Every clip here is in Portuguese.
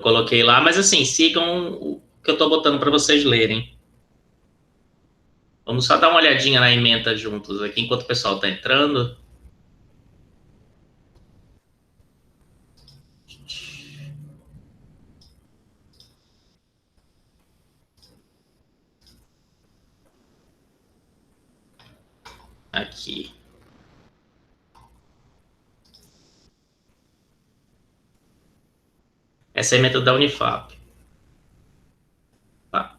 coloquei lá, mas assim, sigam o que eu estou botando para vocês lerem. Vamos só dar uma olhadinha na ementa juntos aqui, enquanto o pessoal está entrando. Aqui. Essa é a ementa da Unifap. Tá.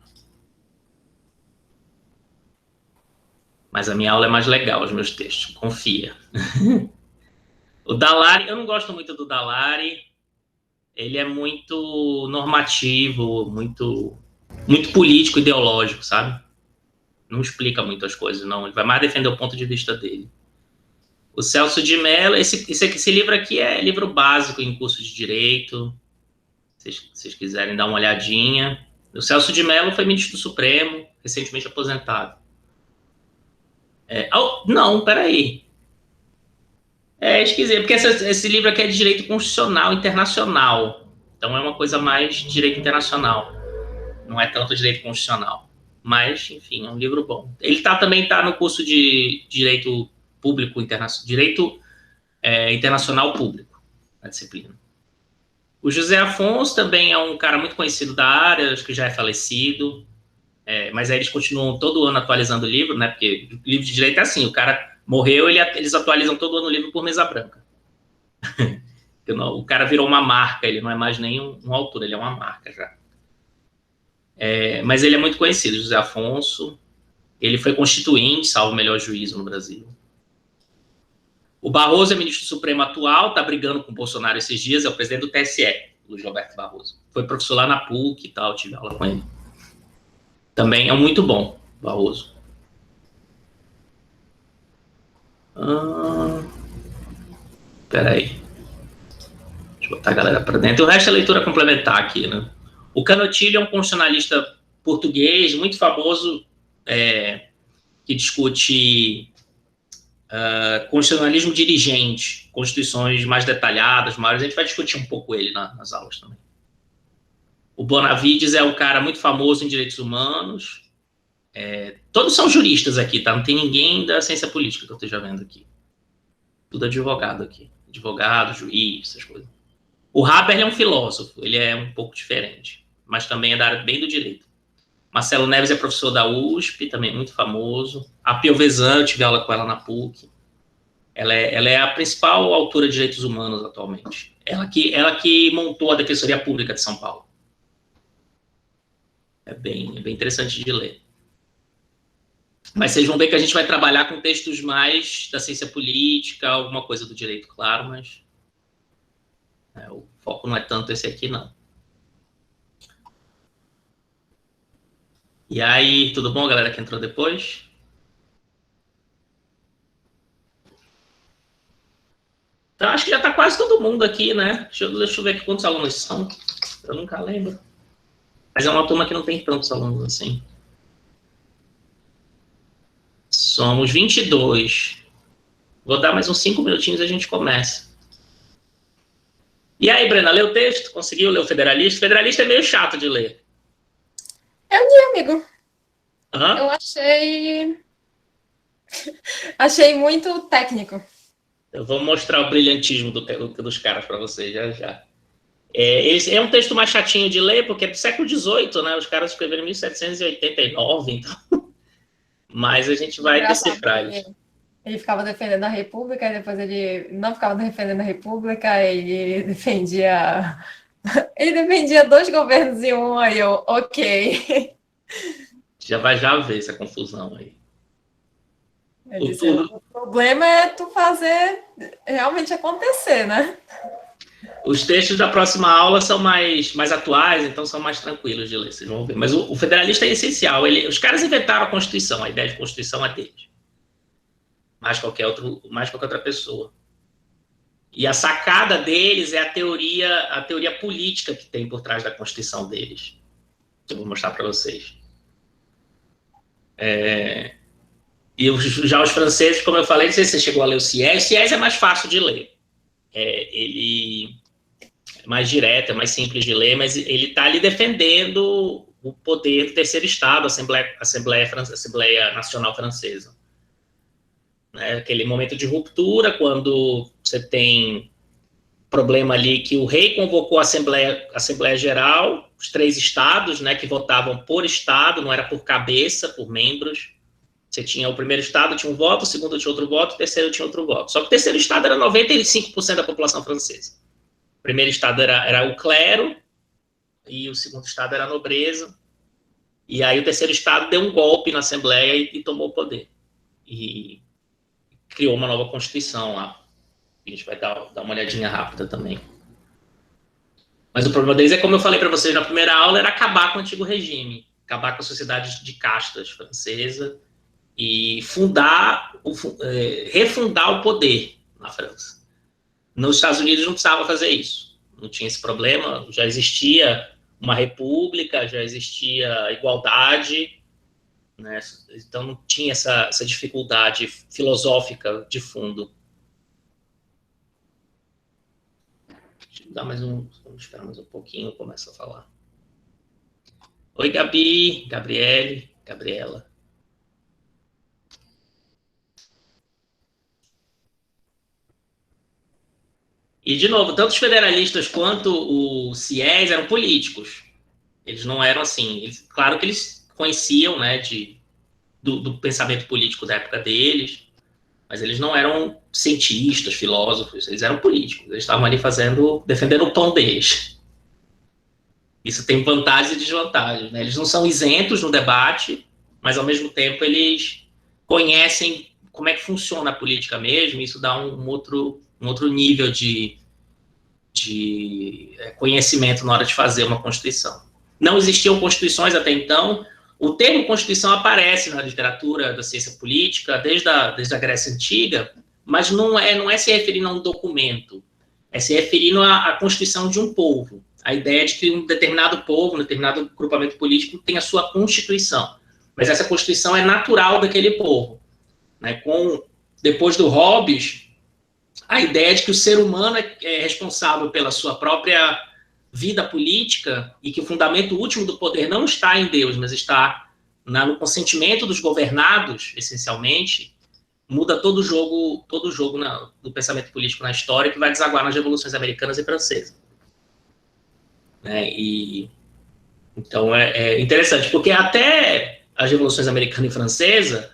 Mas a minha aula é mais legal, os meus textos, confia. O Dallari, eu não gosto muito do Dallari. Ele é muito normativo, muito político, ideológico, sabe? Não explica muito as coisas, não. Ele vai mais defender o ponto de vista dele. O Celso de Mello, esse livro aqui é livro básico em curso de Direito, se vocês quiserem dar uma olhadinha. O Celso de Mello foi ministro do Supremo, recentemente aposentado. Não, peraí. Esquisito, porque esse livro aqui é de Direito Constitucional Internacional. Então é uma coisa mais de Direito Internacional. Não é tanto Direito Constitucional. Mas, enfim, é um livro bom. Ele também está no curso de Direito Público Internacional, Direito Internacional Público, a disciplina. O José Afonso também é um cara muito conhecido da área, acho que já é falecido, mas aí eles continuam todo ano atualizando o livro, né? Porque o livro de direito é assim, o cara morreu, eles atualizam todo ano o livro por mesa branca. O cara virou uma marca, ele não é mais nem um autor, ele é uma marca já. Mas ele é muito conhecido, José Afonso. Ele foi constituinte, salvo o melhor juízo no Brasil. O Barroso é ministro do Supremo atual, está brigando com o Bolsonaro esses dias, é o presidente do TSE, Luiz Roberto Barroso. Foi professor lá na PUC e tal, tive aula com ele. Também é muito bom, Barroso. Peraí. Deixa eu botar a galera para dentro. O resto é leitura complementar aqui, né? O Canotilho é um constitucionalista português muito famoso, que discute constitucionalismo dirigente, constituições mais detalhadas, maiores. A gente vai discutir um pouco ele nas aulas também. O Bonavides é um cara muito famoso em direitos humanos. Todos são juristas aqui, tá? Não tem ninguém da ciência política que eu esteja vendo aqui. Tudo advogado aqui. Advogado, juiz, essas coisas. O Haber é um filósofo, ele é um pouco diferente, mas também é da área bem do direito. Marcelo Neves é professor da USP, também muito famoso. A Piovesan, eu tive aula com ela na PUC. Ela é a principal autora de direitos humanos atualmente. Ela que montou a Defensoria Pública de São Paulo. É bem interessante de ler. Mas vocês vão ver que a gente vai trabalhar com textos mais da ciência política, alguma coisa do direito, claro, mas o foco não é tanto esse aqui, não. E aí, tudo bom, galera que entrou depois? Então, acho que já está quase todo mundo aqui, né? Deixa eu ver aqui quantos alunos são. Eu nunca lembro. Mas é uma turma que não tem tantos alunos assim. Somos 22. Vou dar mais uns 5 minutinhos e a gente começa. E aí, Brena, leu o texto? Conseguiu ler o Federalista? O Federalista é meio chato de ler. Eu li, amigo. Uhum. Eu achei muito técnico. Eu vou mostrar o brilhantismo dos caras para vocês já já. É um texto mais chatinho de ler, porque é do século XVIII, né? Os caras escreveram em 1789, então... Mas a gente vai decifrar isso. Ele ficava defendendo a República, e depois ele não ficava defendendo a República, ele defendia... Ele defendia 2 governos em um, aí eu, ok. Já vai ver essa confusão aí. O problema é tu fazer realmente acontecer, né? Os textos da próxima aula são mais atuais, então são mais tranquilos de ler, vocês vão ver. Mas o Federalista é essencial. Os caras inventaram a Constituição, a ideia de Constituição é deles. Mais qualquer outra pessoa. E a sacada deles é a teoria política que tem por trás da Constituição deles. Eu vou mostrar para vocês. E já os franceses, como eu falei, não sei se você chegou a ler o Sieyès. O Sieyès é mais fácil de ler. Ele mais direto, é mais simples de ler, mas ele está ali defendendo o poder do terceiro Estado, a Assembleia Nacional Francesa. Né? Aquele momento de ruptura, quando você tem problema ali que o rei convocou a Assembleia Geral, os 3 estados, né, que votavam por estado, não era por cabeça, por membros. Você tinha o primeiro estado, tinha um voto, o segundo tinha outro voto, o terceiro tinha outro voto. Só que o terceiro estado era 95% da população francesa. O primeiro estado era o clero, e o segundo estado era a nobreza. E aí o terceiro estado deu um golpe na Assembleia e tomou o poder. E criou uma nova Constituição lá. A gente vai dar uma olhadinha rápida também. Mas o problema deles é, como eu falei para vocês na primeira aula, era acabar com o antigo regime, acabar com a sociedade de castas francesa e refundar o poder na França. Nos Estados Unidos não precisava fazer isso. Não tinha esse problema, já existia uma república, já existia igualdade, né? Então não tinha essa dificuldade filosófica de fundo. Vamos esperar mais um pouquinho, começa a falar. Oi, Gabi, Gabriele, Gabriela. E, de novo, tanto os federalistas quanto o Sieyès eram políticos. Eles não eram assim. Claro que eles conheciam, né, do pensamento político da época deles, mas eles não eram cientistas, filósofos, eles eram políticos. Eles estavam ali defendendo o pão deles. Isso tem vantagens e desvantagens, né? Eles não são isentos no debate, mas, ao mesmo tempo, eles conhecem como é que funciona a política mesmo, e isso dá um outro nível de conhecimento na hora de fazer uma Constituição. Não existiam constituições até então. O termo Constituição aparece na literatura da ciência política desde a Grécia Antiga, mas não é se referindo a um documento, é se referindo à constituição de um povo. A ideia de que um determinado povo, um determinado grupamento político tem a sua constituição, mas essa constituição é natural daquele povo. Né? Depois do Hobbes, a ideia de que o ser humano é responsável pela sua própria vida política e que o fundamento último do poder não está em Deus, mas está no consentimento dos governados, essencialmente, muda todo o jogo do pensamento político na história, que vai desaguar nas revoluções americanas e francesas. Então é interessante, porque até as revoluções americana e francesa,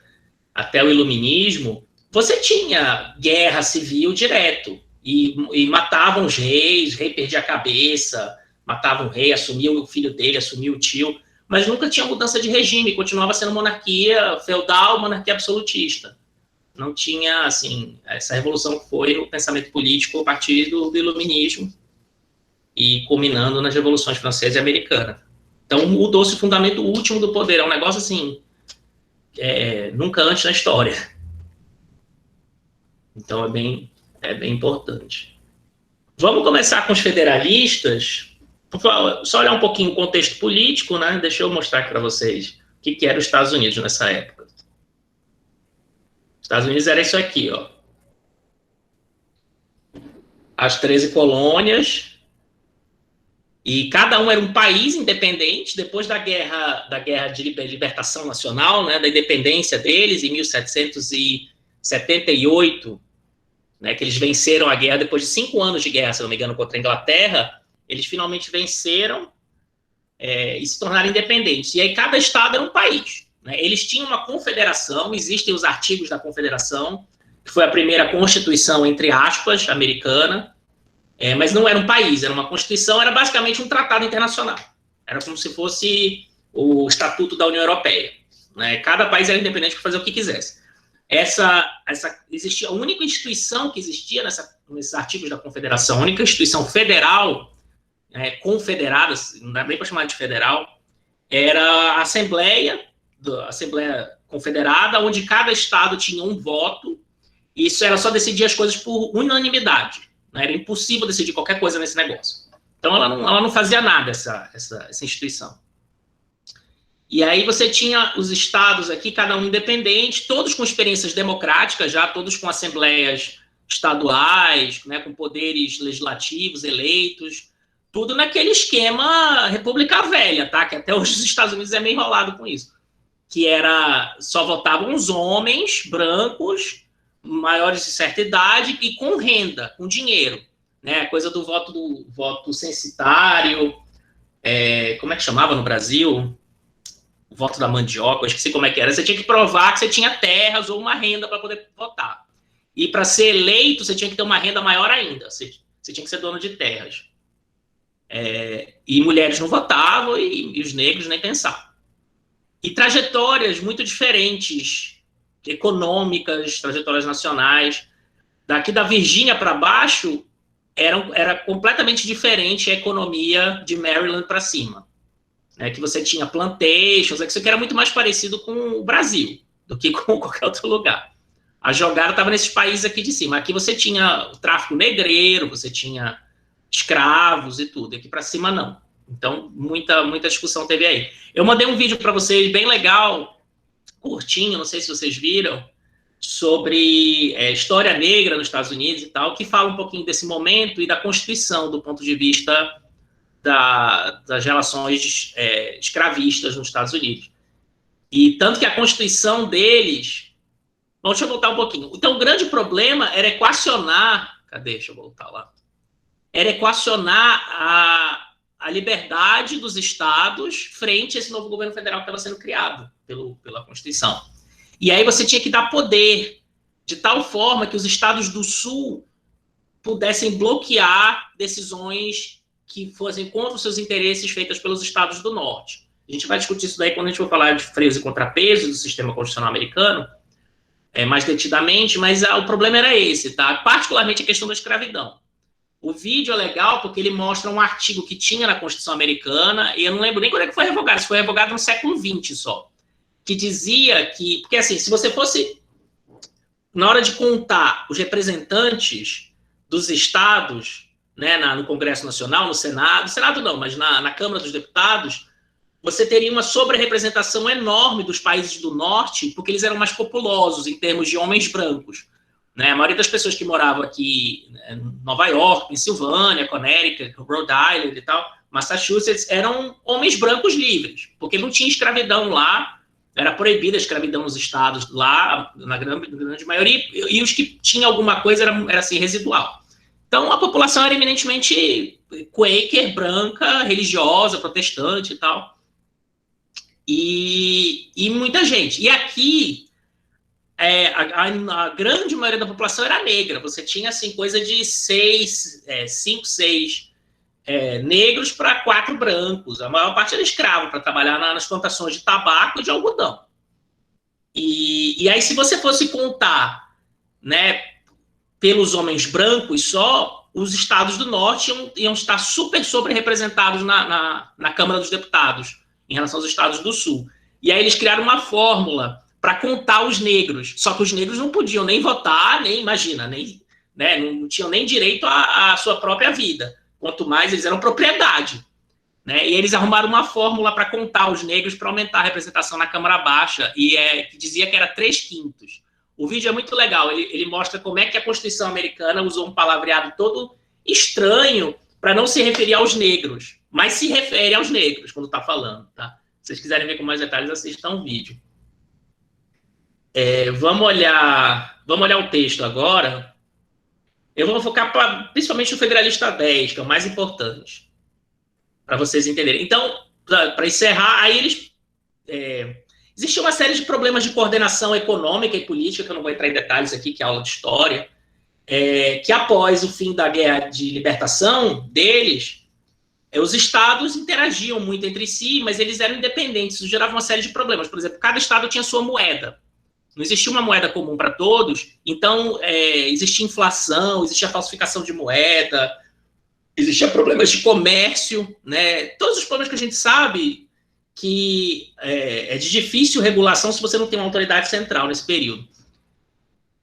até o iluminismo, você tinha guerra civil direto, e matavam os reis, o rei perdia a cabeça, matavam o rei, assumia o filho dele, assumia o tio, mas nunca tinha mudança de regime, continuava sendo monarquia feudal, monarquia absolutista. Não tinha, assim, essa revolução foi no pensamento político a partir do iluminismo e culminando nas revoluções francesa e americana. Então mudou-se o fundamento último do poder, é um negócio assim, nunca antes na história. Então é bem importante. Vamos começar com os federalistas. Só olhar um pouquinho o contexto político, né? Deixa eu mostrar aqui para vocês o que era os Estados Unidos nessa época. Os Estados Unidos era isso aqui, ó. As 13 colônias, e cada um era um país independente. Depois da guerra de libertação nacional, né, da independência deles, em 1778, né, que eles venceram a guerra depois de 5 anos de guerra, se não me engano, contra a Inglaterra, eles finalmente venceram e se tornaram independentes. E aí cada estado era um país. Né? Eles tinham uma confederação, existem os artigos da confederação, que foi a primeira constituição, entre aspas, americana, mas não era um país, era uma constituição, era basicamente um tratado internacional. Era como se fosse o Estatuto da União Europeia. Né? Cada país era independente para fazer o que quisesse. Existia a única instituição que existia nesses artigos da Confederação, a única instituição federal, confederada, não dá nem para chamar de federal, era a Assembleia Confederada, onde cada estado tinha um voto, e isso era só decidir as coisas por unanimidade. Né? Era impossível decidir qualquer coisa nesse negócio. Então ela não fazia nada, essa instituição. E aí você tinha os estados aqui, cada um independente, todos com experiências democráticas já, todos com assembleias estaduais, né, com poderes legislativos eleitos, tudo naquele esquema República Velha, tá? Que até hoje os Estados Unidos é meio enrolado com isso. Que era, só votavam os homens brancos, maiores de certa idade e com renda, com dinheiro. Né? A coisa do voto censitário, como é que chamava no Brasil? O voto da mandioca, eu esqueci como é que era. Você tinha que provar que você tinha terras ou uma renda para poder votar. E para ser eleito, você tinha que ter uma renda maior ainda. Você tinha que ser dono de terras. E mulheres não votavam e os negros nem pensavam. E trajetórias muito diferentes, econômicas, trajetórias nacionais. Daqui da Virgínia para baixo, era completamente diferente a economia de Maryland para cima. Que você tinha plantations, que isso aqui era muito mais parecido com o Brasil do que com qualquer outro lugar. A jogada estava nesses países aqui de cima. Aqui você tinha o tráfico negreiro, você tinha escravos e tudo. Aqui para cima, não. Então, muita discussão teve aí. Eu mandei um vídeo para vocês bem legal, curtinho, não sei se vocês viram, sobre história negra nos Estados Unidos e tal, que fala um pouquinho desse momento e da Constituição do ponto de vista das relações escravistas nos Estados Unidos. E tanto que a Constituição deles... Bom, deixa eu voltar um pouquinho. Então, o grande problema era equacionar... Cadê? Deixa eu voltar lá. Era equacionar a liberdade dos estados frente a esse novo governo federal que estava sendo criado pela Constituição. E aí você tinha que dar poder de tal forma que os estados do Sul pudessem bloquear decisões que fossem contra os seus interesses feitas pelos estados do Norte. A gente vai discutir isso daí quando a gente for falar de freios e contrapesos do sistema constitucional americano, mais detidamente, mas o problema era esse, tá? Particularmente a questão da escravidão. O vídeo é legal porque ele mostra um artigo que tinha na Constituição americana, e eu não lembro nem quando é que foi revogado, isso foi revogado no século XX só, que dizia que... Porque, assim, se você fosse, na hora de contar os representantes dos estados, né, no Congresso Nacional, no Senado não, mas na Câmara dos Deputados, você teria uma sobre-representação enorme dos países do Norte, porque eles eram mais populosos em termos de homens brancos. Né? A maioria das pessoas que moravam aqui em Nova York, Pensilvânia, Connecticut, Rhode Island e tal, Massachusetts, eram homens brancos livres, porque não tinha escravidão lá, era proibida a escravidão nos estados lá, na grande maioria, e os que tinham alguma coisa era assim, residual. Então, a população era eminentemente quaker, branca, religiosa, protestante e tal. E muita gente. E aqui, a grande maioria da população era negra. Você tinha, assim, coisa de 5, 6 negros para 4 brancos. A maior parte era escravo para trabalhar nas plantações de tabaco e de algodão. E aí, se você fosse contar, né, pelos homens brancos só, os estados do Norte iam estar super sobre-representados na Câmara dos Deputados, em relação aos estados do Sul. E aí eles criaram uma fórmula para contar os negros, só que os negros não podiam nem votar, nem, imagina, né, não tinham nem direito à sua própria vida, quanto mais eles eram propriedade. Né? E eles arrumaram uma fórmula para contar os negros para aumentar a representação na Câmara Baixa, que dizia que era 3/5. O vídeo é muito legal, ele mostra como é que a Constituição americana usou um palavreado todo estranho para não se referir aos negros, mas se refere aos negros quando está falando. Tá? Se vocês quiserem ver com mais detalhes, assistam o vídeo. Vamos olhar o texto agora. Eu vou focar principalmente no Federalista 10, que é o mais importante, para vocês entenderem. Então, para encerrar, aí eles... Existia uma série de problemas de coordenação econômica e política, que eu não vou entrar em detalhes aqui, que é aula de história, que após o fim da Guerra de Libertação deles, os estados interagiam muito entre si, mas eles eram independentes, isso gerava uma série de problemas. Por exemplo, cada estado tinha sua moeda. Não existia uma moeda comum para todos, então existia inflação, existia falsificação de moeda, existia problemas de comércio, né? Todos os problemas que a gente sabe que é de difícil regulação se você não tem uma autoridade central nesse período.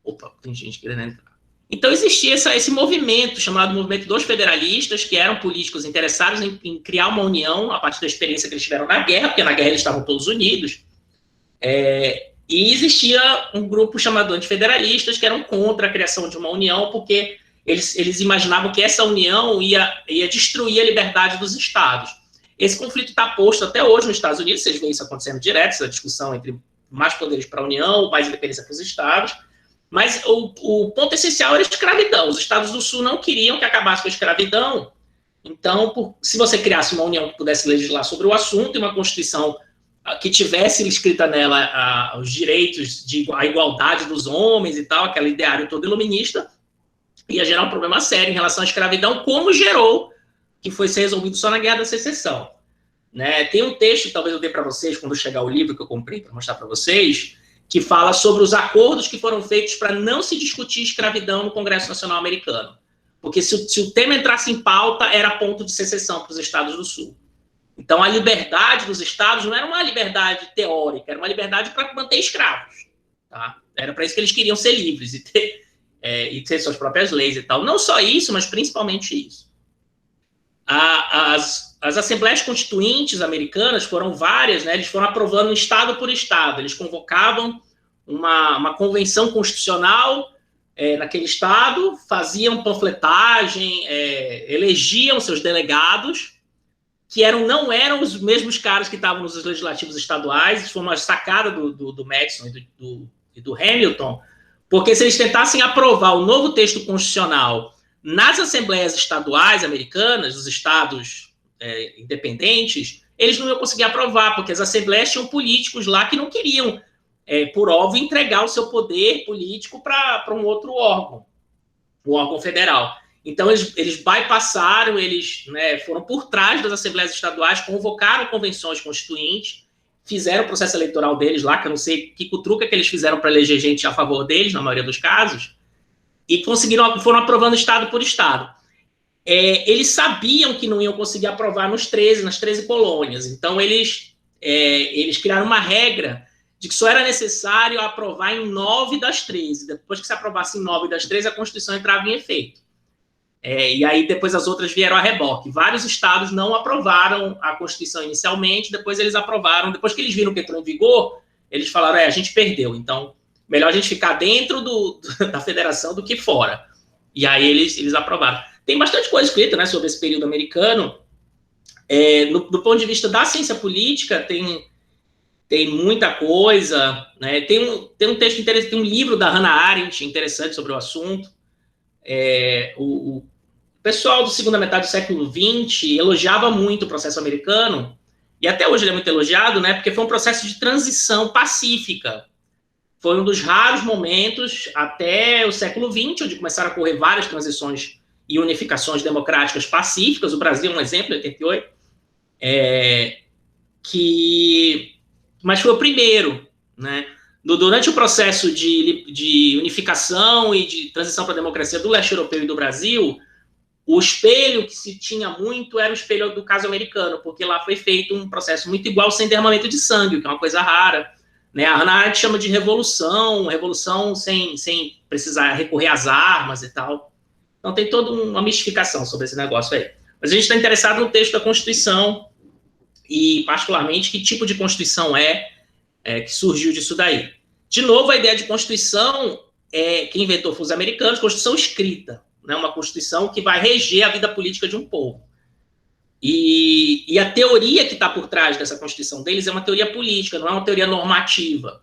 Opa, tem gente querendo entrar. Então existia esse movimento, chamado Movimento dos Federalistas, que eram políticos interessados em criar uma união a partir da experiência que eles tiveram na guerra, porque na guerra eles estavam todos unidos. E existia um grupo chamado Antifederalistas, que eram contra a criação de uma união, porque eles imaginavam que essa união ia destruir a liberdade dos estados. Esse conflito está posto até hoje nos Estados Unidos, vocês veem isso acontecendo direto, essa discussão entre mais poderes para a União, mais independência para os estados, mas o ponto essencial era a escravidão. Os estados do Sul não queriam que acabasse com a escravidão, então, se você criasse uma união que pudesse legislar sobre o assunto e uma Constituição que tivesse escrita nela os direitos, a igualdade dos homens e tal, aquele ideário todo iluminista, ia gerar um problema sério em relação à escravidão, como gerou, que foi ser resolvido só na Guerra da Secessão. Né? Tem um texto, talvez eu dê para vocês, quando chegar o livro que eu comprei para mostrar para vocês, que fala sobre os acordos que foram feitos para não se discutir escravidão no Congresso Nacional Americano. Porque se o tema entrasse em pauta, era ponto de secessão para os estados do Sul. Então, a liberdade dos estados não era uma liberdade teórica, era uma liberdade para manter escravos. Tá? Era para isso que eles queriam ser livres e ter suas próprias leis e tal. Não só isso, mas principalmente isso. As assembleias constituintes americanas foram várias, né? Eles foram aprovando estado por estado. Eles convocavam uma convenção constitucional naquele estado, faziam panfletagem, elegiam seus delegados, que não eram os mesmos caras que estavam nos legislativos estaduais. Isso foi uma sacada do Madison e do Hamilton, porque se eles tentassem aprovar o novo texto constitucional nas assembleias estaduais americanas, os estados independentes, eles não iam conseguir aprovar, porque as assembleias tinham políticos lá que não queriam, por óbvio, entregar o seu poder político para um outro órgão, o órgão federal. Então, eles bypassaram, eles foram por trás das assembleias estaduais, convocaram convenções constituintes, fizeram o processo eleitoral deles lá, que eu não sei que cutruca que eles fizeram para eleger gente a favor deles, na maioria dos casos, e foram aprovando estado por estado. Eles sabiam que não iam conseguir aprovar nas 13 colônias, então eles criaram uma regra de que só era necessário aprovar em 9 das 13. Depois que se aprovasse em 9 das 13, a Constituição entrava em efeito. E aí depois as outras vieram a reboque. Vários estados não aprovaram a Constituição inicialmente, depois eles aprovaram. Depois que eles viram que entrou em vigor, eles falaram, a gente perdeu, então melhor a gente ficar dentro da federação do que fora. E aí eles aprovaram. Tem bastante coisa escrita, né, sobre esse período americano. Do ponto de vista da ciência política, tem muita coisa. Né? Tem um texto interessante, tem um livro da Hannah Arendt interessante sobre o assunto. O pessoal do segunda metade do século XX elogiava muito o processo americano, e até hoje ele é muito elogiado, né, porque foi um processo de transição pacífica. Foi um dos raros momentos até o século XX, onde começaram a ocorrer várias transições e unificações democráticas pacíficas. O Brasil é um exemplo, em 88, mas foi o primeiro. Né? Durante o processo de unificação e de transição para a democracia do leste europeu e do Brasil, o espelho que se tinha muito era o espelho do caso americano, porque lá foi feito um processo muito igual, sem derramamento de sangue, que é uma coisa rara. Né? A Hannah Arendt chama de revolução sem precisar recorrer às armas e tal. Então tem toda uma mistificação sobre esse negócio aí. Mas a gente está interessado no texto da Constituição e, particularmente, que tipo de Constituição que surgiu disso daí. De novo, a ideia de Constituição, quem inventou foi os americanos, Constituição escrita, né? Uma Constituição que vai reger a vida política de um povo. E a teoria que está por trás dessa Constituição deles é uma teoria política, não é uma teoria normativa.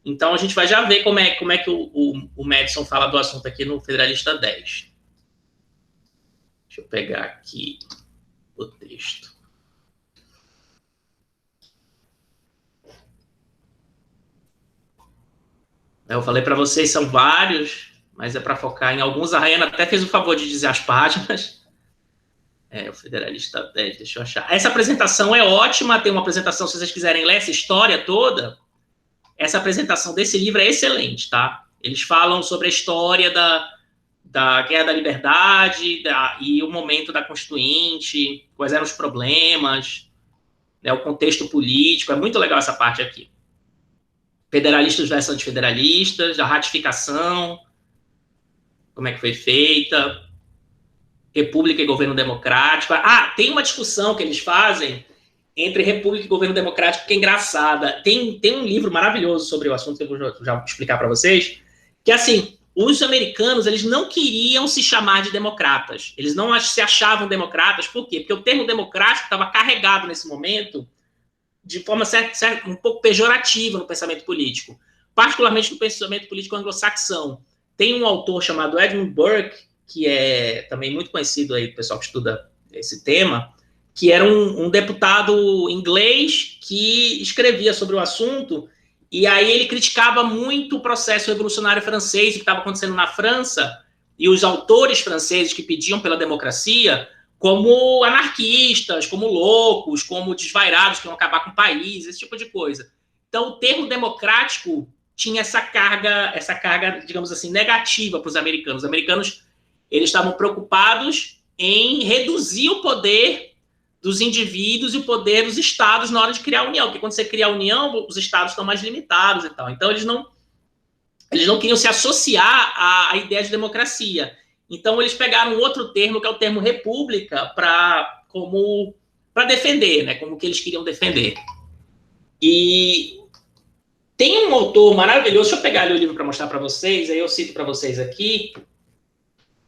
Então, a gente vai já ver como é que o Madison fala do assunto aqui no Federalista 10. Deixa eu pegar aqui o texto. Eu falei para vocês, são vários, mas é para focar em alguns. A Rayana até fez o favor de dizer as páginas. O Federalista 10, deixa eu achar. Essa apresentação é ótima, tem uma apresentação, se vocês quiserem ler essa história toda, essa apresentação desse livro é excelente, tá? Eles falam sobre a história da Guerra da Liberdade e o momento da Constituinte, quais eram os problemas, né, o contexto político, é muito legal essa parte aqui. Federalistas versus antifederalistas, a ratificação, como é que foi feita, república e governo democrático. Tem uma discussão que eles fazem entre república e governo democrático que é engraçada. Tem um livro maravilhoso sobre o assunto que eu vou já explicar para vocês, que assim, os americanos, eles não queriam se chamar de democratas. Eles não se achavam democratas. Por quê? Porque o termo democrático estava carregado nesse momento de forma um pouco pejorativa no pensamento político, particularmente no pensamento político anglo-saxão. Tem um autor chamado Edmund Burke, que é também muito conhecido aí, o pessoal que estuda esse tema, que era um deputado inglês que escrevia sobre o assunto, e aí ele criticava muito o processo revolucionário francês, o que estava acontecendo na França, e os autores franceses que pediam pela democracia como anarquistas, como loucos, como desvairados que iam acabar com o país, esse tipo de coisa. Então, o termo democrático tinha essa carga, digamos assim, negativa para os americanos. Os americanos, eles estavam preocupados em reduzir o poder dos indivíduos e o poder dos estados na hora de criar a união, porque quando você cria a união, os estados estão mais limitados e tal. Então, eles não queriam se associar à ideia de democracia. Então, eles pegaram outro termo, que é o termo república, para defender, né, como que eles queriam defender. E tem um autor maravilhoso, deixa eu pegar ali o livro para mostrar para vocês, aí eu cito para vocês aqui.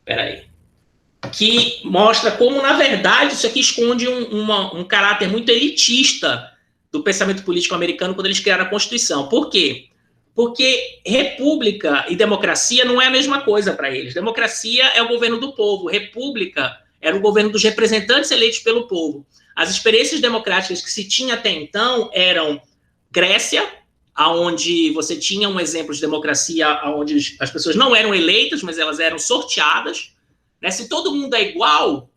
Espera aí. Que mostra como, na verdade, isso aqui esconde um caráter muito elitista do pensamento político americano quando eles criaram a Constituição. Por quê? Porque república e democracia não é a mesma coisa para eles. Democracia é o governo do povo, república era o governo dos representantes eleitos pelo povo. As experiências democráticas que se tinha até então eram Grécia, onde você tinha um exemplo de democracia onde as pessoas não eram eleitas, mas elas eram sorteadas. Né? Se todo mundo é igual,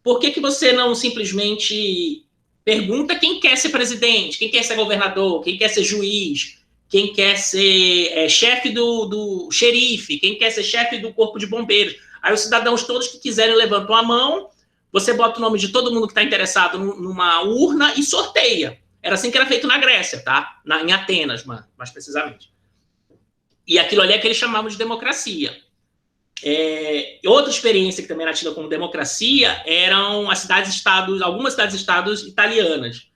por que você não simplesmente pergunta quem quer ser presidente, quem quer ser governador, quem quer ser juiz, quem quer ser chefe do xerife, quem quer ser chefe do corpo de bombeiros? Aí os cidadãos todos que quiserem levantam a mão, você bota o nome de todo mundo que está interessado numa urna e sorteia. Era assim que era feito na Grécia, tá? Em Atenas, mais precisamente. E aquilo ali é que eles chamavam de democracia. Outra experiência que também era tida como democracia eram as cidades-estados, algumas cidades-estados italianas.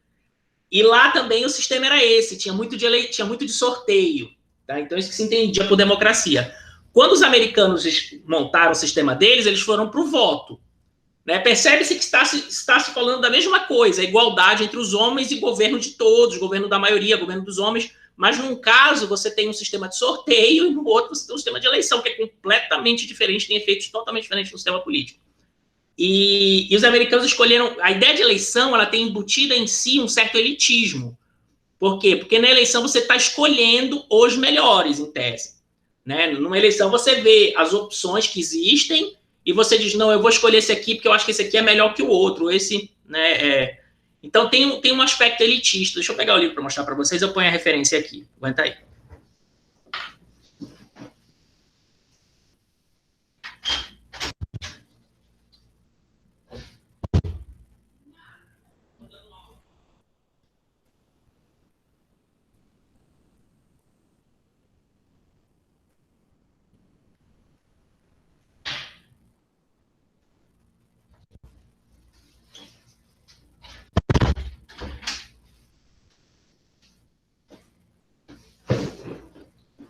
E lá também o sistema era esse, tinha muito de sorteio. Tá? Então isso que se entendia por democracia. Quando os americanos montaram o sistema deles, eles foram para o voto. Né? Percebe-se que está se falando da mesma coisa, a igualdade entre os homens e governo de todos, governo da maioria, governo dos homens, mas num caso você tem um sistema de sorteio e no outro você tem um sistema de eleição, que é completamente diferente, tem efeitos totalmente diferentes no sistema político. E os americanos escolheram... A ideia de eleição, ela tem embutida em si um certo elitismo. Por quê? Porque na eleição você está escolhendo os melhores, em tese. Né? Numa eleição você vê as opções que existem e você diz, não, eu vou escolher esse aqui porque eu acho que esse aqui é melhor que o outro. Né, Então tem um aspecto elitista. Deixa eu pegar o livro para mostrar para vocês, eu ponho a referência aqui. Aguenta aí.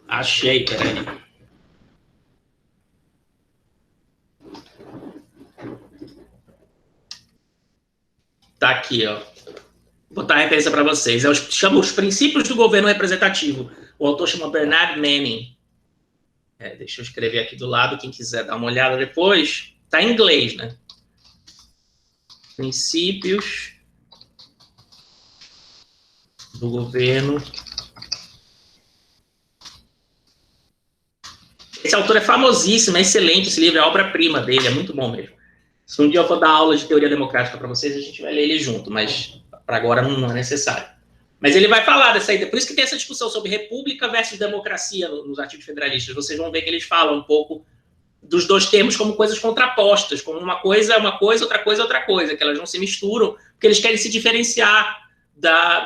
Achei, peraí. Tá aqui, ó. Vou botar a referência para vocês. Chama Os Princípios do Governo Representativo. O autor chama Bernard Manning. Deixa eu escrever aqui do lado, quem quiser dar uma olhada depois. Tá em inglês, né? Princípios do Governo. Esse autor é famosíssimo, é excelente esse livro, é a obra-prima dele, é muito bom mesmo. Se um dia eu for dar aula de teoria democrática para vocês, a gente vai ler ele junto, mas para agora não é necessário. Mas ele vai falar dessa ideia, por isso que tem essa discussão sobre república versus democracia nos artigos federalistas. Vocês vão ver que eles falam um pouco dos dois termos como coisas contrapostas, como uma coisa é uma coisa, outra coisa é outra coisa, que elas não se misturam, porque eles querem se diferenciar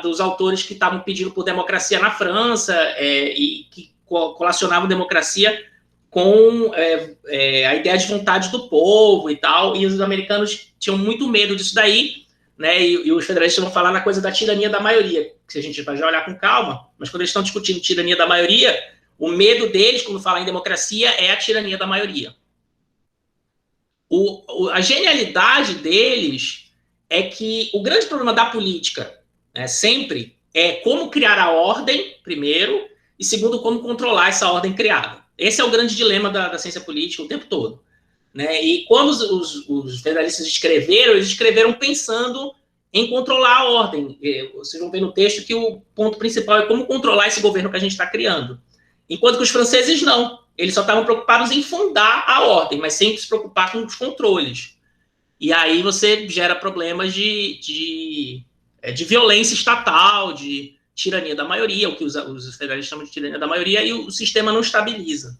dos autores que estavam pedindo por democracia na França e que colacionavam democracia com a ideia de vontade do povo e tal, e os americanos tinham muito medo disso daí, né, e os federalistas vão falar na coisa da tirania da maioria, que a gente vai já olhar com calma, mas quando eles estão discutindo tirania da maioria, O medo deles, quando falam em democracia, é a tirania da maioria. A genialidade deles é que o grande problema da política, né, sempre, é como criar a ordem, primeiro, e segundo, como controlar essa ordem criada. Esse é o grande dilema da ciência política o tempo todo. Né? E quando os federalistas escreveram, eles escreveram pensando em controlar a ordem. Vocês vão ver no texto que o ponto principal é como controlar esse governo que a gente está criando. Enquanto que os franceses não. Eles só estavam preocupados em fundar a ordem, mas sem se preocupar com os controles. E aí você gera problemas de violência estatal, de tirania da maioria, o que os federalistas chamam de tirania da maioria, e o sistema não estabiliza.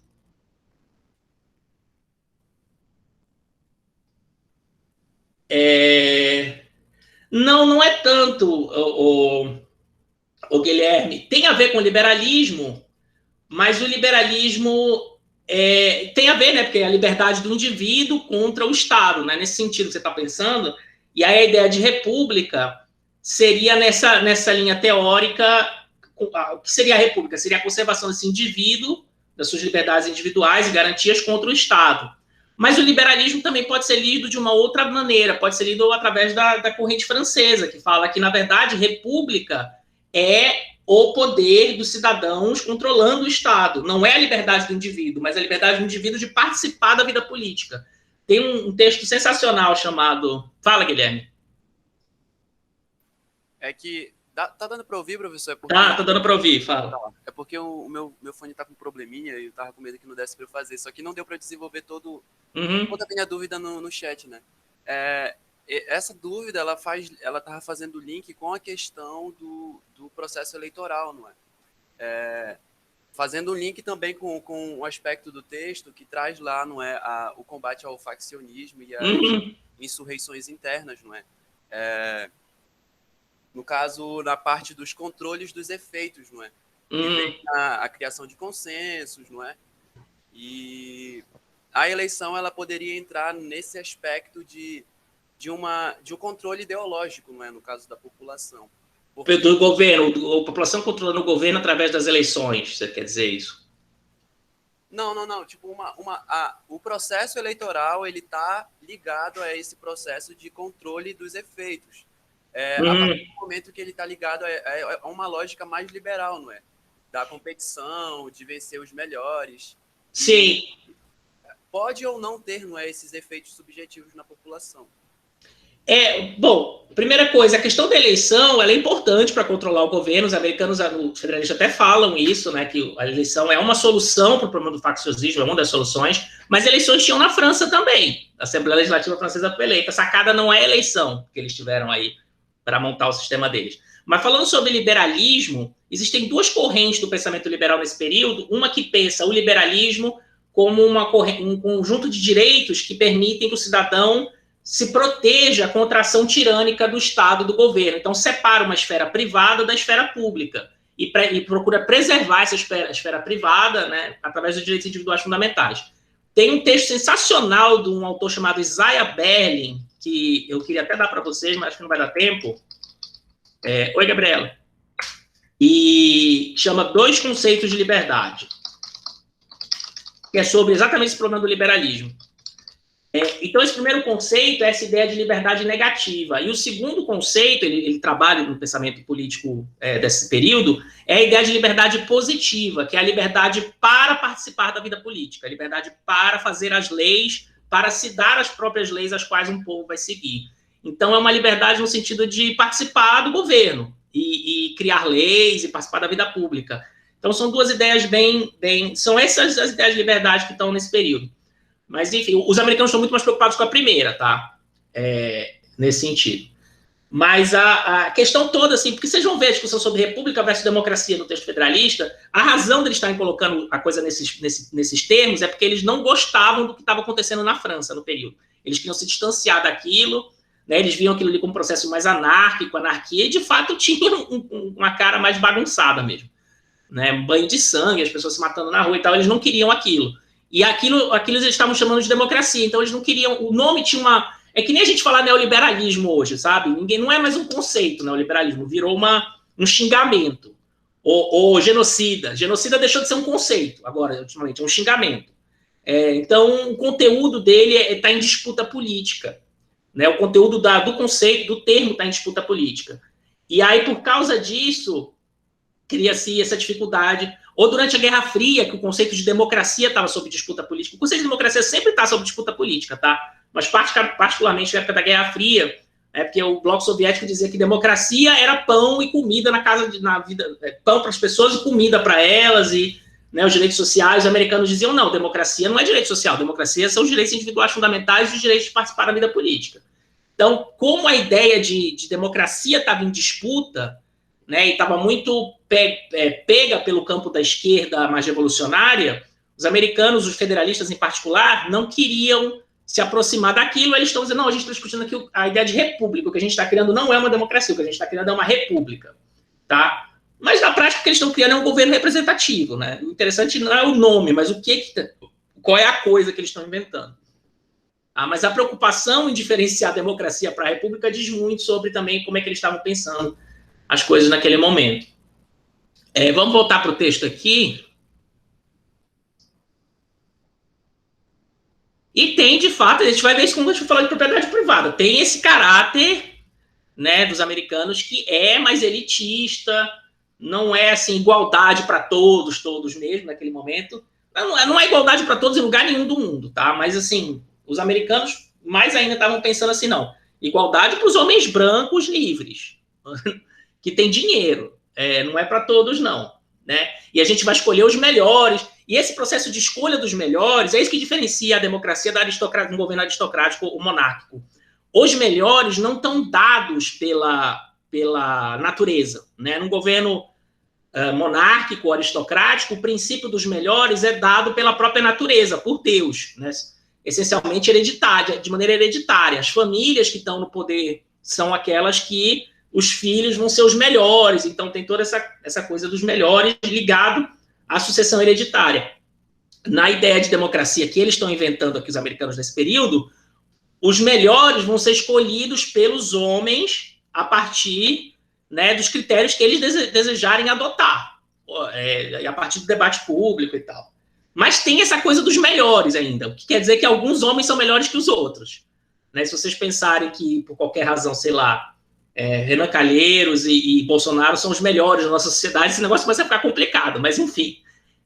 Não é tanto, o Guilherme. Tem a ver com o liberalismo, mas o liberalismo tem a ver, né? Porque é a liberdade do indivíduo contra o Estado, né? Nesse sentido que você está pensando. E aí a ideia de república seria nessa linha teórica. O que seria a república? Seria a conservação desse indivíduo, das suas liberdades individuais e garantias contra o Estado. Mas o liberalismo também pode ser lido de uma outra maneira, pode ser lido através da corrente francesa, que fala que, na verdade, república é o poder dos cidadãos controlando o Estado. Não é a liberdade do indivíduo, mas a liberdade do indivíduo de participar da vida política. Tem um texto sensacional chamado... Fala, Guilherme. É que... Tá dando para ouvir, professor? Porque... Tá dando para ouvir, fala. É porque o meu fone tá com probleminha e eu tava com medo que não desse para eu fazer. Só que não deu para desenvolver toda a minha dúvida no chat, né? Essa dúvida, ela tava fazendo link com a questão do processo eleitoral, não é? Fazendo um link também com o aspecto do texto que traz lá, não é? O combate ao faccionismo e às insurreições internas, não é? No caso, na parte dos controles dos efeitos, não é? A criação de consensos, não é? E a eleição, ela poderia entrar nesse aspecto de um controle ideológico, não é? No caso da população. Do governo, a população controlando o governo através das eleições, você quer dizer isso? Não. Tipo, o processo eleitoral, ele está ligado a esse processo de controle dos efeitos. A partir do momento que ele está ligado a uma lógica mais liberal, não é? Da competição, de vencer os melhores. Sim. Pode ou não ter, não é, esses efeitos subjetivos na população. Bom, primeira coisa, a questão da eleição, ela é importante para controlar o governo. Os americanos, os federalistas até falam isso, né, que a eleição é uma solução para o problema do facciosismo, é uma das soluções, mas eleições tinham na França também. A Assembleia Legislativa Francesa foi eleita. A sacada não é a eleição que eles tiveram aí para montar o sistema deles. Mas falando sobre liberalismo, existem duas correntes do pensamento liberal nesse período, uma que pensa o liberalismo como um conjunto de direitos que permitem que o cidadão se proteja contra a ação tirânica do Estado, do governo. Então, separa uma esfera privada da esfera pública e procura preservar essa esfera privada, né, através dos direitos individuais fundamentais. Tem um texto sensacional de um autor chamado Isaiah Berlin, que eu queria até dar para vocês, mas acho que não vai dar tempo. Oi, Gabriela. E chama Dois Conceitos de Liberdade, que é sobre exatamente esse problema do liberalismo. Então, esse primeiro conceito é essa ideia de liberdade negativa. E o segundo conceito, ele trabalha no pensamento político desse período, é a ideia de liberdade positiva, que é a liberdade para participar da vida política, a liberdade para fazer as leis, para se dar as próprias leis às quais um povo vai seguir. Então, é uma liberdade no sentido de participar do governo e criar leis e participar da vida pública. Então, são duas ideias são essas as ideias de liberdade que estão nesse período. Mas, enfim, os americanos estão muito mais preocupados com a primeira, tá? Nesse sentido. Mas a questão toda, assim, porque vocês vão ver a discussão sobre república versus democracia no texto federalista, a razão deles estarem colocando a coisa nesses termos é porque eles não gostavam do que estava acontecendo na França no período. Eles queriam se distanciar daquilo, né? Eles viam aquilo ali como um processo mais anárquico, anarquia, e de fato tinha uma cara mais bagunçada mesmo. Né? Um banho de sangue, as pessoas se matando na rua e tal, eles não queriam aquilo. E aquilo eles estavam chamando de democracia, então eles não queriam, o nome tinha uma... É que nem a gente falar neoliberalismo hoje, sabe? Não é mais um conceito, neoliberalismo, virou um xingamento. ou genocida. Genocida deixou de ser um conceito, agora, ultimamente, é um xingamento. Então, o conteúdo dele está em disputa política. Né? O conteúdo do conceito, do termo, está em disputa política. E aí, por causa disso, cria-se essa dificuldade. Ou durante a Guerra Fria, que o conceito de democracia estava sob disputa política. O conceito de democracia sempre está sob disputa política, tá? Mas particularmente na época da Guerra Fria, porque o bloco soviético dizia que democracia era pão e comida na vida, pão para as pessoas e comida para elas, e né, os direitos sociais. Os americanos diziam, não, democracia não é direito social, democracia são os direitos individuais fundamentais e os direitos de participar da vida política. Então, como a ideia de democracia estava em disputa, né, e estava muito pega pelo campo da esquerda mais revolucionária, os americanos, os federalistas em particular, não queriam se aproximar daquilo. Eles estão dizendo, não, a gente está discutindo aqui a ideia de república, o que a gente está criando não é uma democracia, o que a gente está criando é uma república, tá? Mas na prática o que eles estão criando é um governo representativo, né? O interessante não é o nome, mas qual é a coisa que eles estão inventando. Mas a preocupação em diferenciar a democracia para a república diz muito sobre também como é que eles estavam pensando as coisas naquele momento. Vamos voltar para o texto aqui. E tem, de fato, a gente vai ver isso quando a gente falar de propriedade privada. Tem esse caráter, né, dos americanos que é mais elitista, não é assim, igualdade para todos mesmo naquele momento. Não é igualdade para todos em lugar nenhum do mundo, tá? Mas assim, os americanos mais ainda estavam pensando assim, não, igualdade para os homens brancos livres, que tem dinheiro, não é para todos não, né? E a gente vai escolher os melhores, e esse processo de escolha dos melhores é isso que diferencia a democracia da aristocracia, um governo aristocrático ou monárquico. Os melhores não estão dados pela natureza, né? Num governo monárquico, aristocrático, o princípio dos melhores é dado pela própria natureza, por Deus, né? Essencialmente hereditária, de maneira hereditária. As famílias que estão no poder são aquelas que os filhos vão ser os melhores, então tem toda essa coisa dos melhores ligado à sucessão hereditária. Na ideia de democracia que eles estão inventando aqui, os americanos, nesse período, os melhores vão ser escolhidos pelos homens a partir, né, dos critérios que eles desejarem adotar, a partir do debate público e tal. Mas tem essa coisa dos melhores ainda, o que quer dizer que alguns homens são melhores que os outros. Né? Se vocês pensarem que, por qualquer razão, sei lá, Renan Calheiros e Bolsonaro são os melhores da nossa sociedade, esse negócio começa a ficar complicado, mas enfim,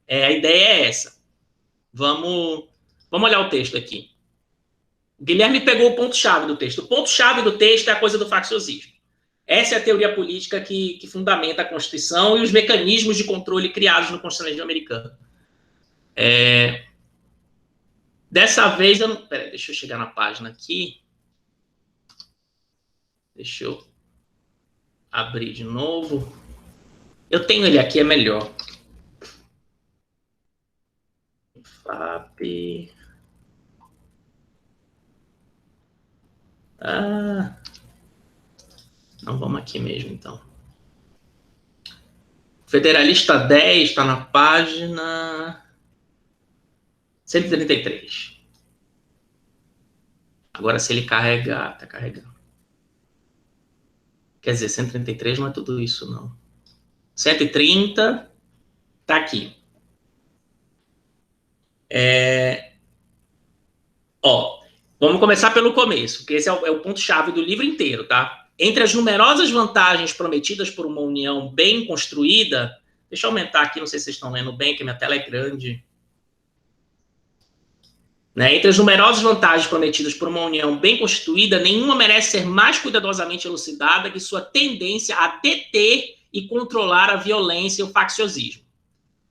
a ideia é essa. Vamos olhar o texto aqui. O Guilherme pegou o ponto-chave do texto. O ponto-chave do texto é a coisa do facciosismo. Essa é a teoria política que fundamenta a Constituição e os mecanismos de controle criados no constitucionalismo americano. Dessa vez, deixa eu chegar na página aqui. Deixa eu abrir de novo. Eu tenho ele aqui, é melhor. FAP. Não, vamos aqui mesmo, então. Federalista 10 está na página 133. Agora, se ele carregar, está carregando. Quer dizer, 133 não é tudo isso, não. 130 está aqui. Vamos começar pelo começo, porque esse é o ponto-chave do livro inteiro, tá? Entre as numerosas vantagens prometidas por uma união bem construída... Deixa eu aumentar aqui, não sei se vocês estão lendo bem, que minha tela é grande. Né? Entre as numerosas vantagens prometidas por uma união bem constituída, nenhuma merece ser mais cuidadosamente elucidada que sua tendência a deter e controlar a violência e o facciosismo.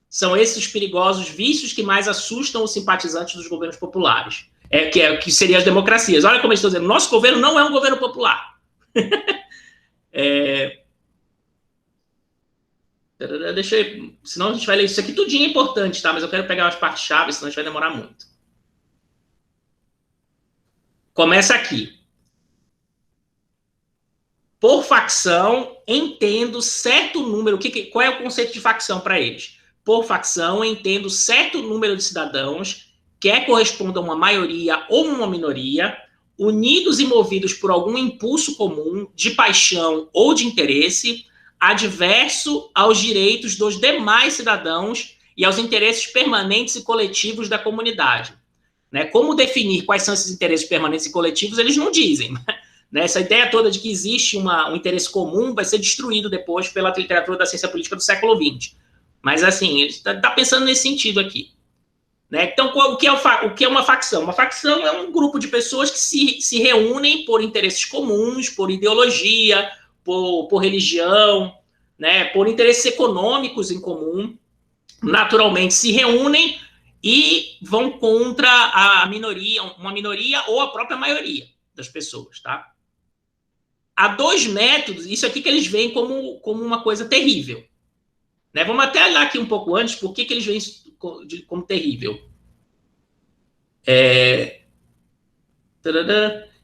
São esses os perigosos vícios que mais assustam os simpatizantes dos governos populares, que seriam as democracias. Olha como eu estou dizendo, nosso governo não é um governo popular. Deixa eu... Senão a gente vai ler isso aqui, tudinho é importante, tá? Mas eu quero pegar umas partes-chave, senão a gente vai demorar muito. Começa aqui. Por facção, entendo certo número... Qual é o conceito de facção para eles? Por facção, entendo certo número de cidadãos, quer corresponda a uma maioria ou uma minoria, unidos e movidos por algum impulso comum, de paixão ou de interesse, adverso aos direitos dos demais cidadãos e aos interesses permanentes e coletivos da comunidade. Né? Como definir quais são esses interesses permanentes e coletivos, eles não dizem. Né? Essa ideia toda de que existe um interesse comum vai ser destruído depois pela literatura da ciência política do século XX. Mas, assim, ele está pensando nesse sentido aqui. Né? Então, o que é uma facção? Uma facção é um grupo de pessoas que se reúnem por interesses comuns, por ideologia, por religião, né? Por interesses econômicos em comum. Naturalmente, se reúnem e vão contra a minoria, uma minoria ou a própria maioria das pessoas. Tá? Há 2 métodos, isso aqui que eles veem como uma coisa terrível. Né? Vamos até olhar aqui um pouco antes, por que eles veem isso como terrível.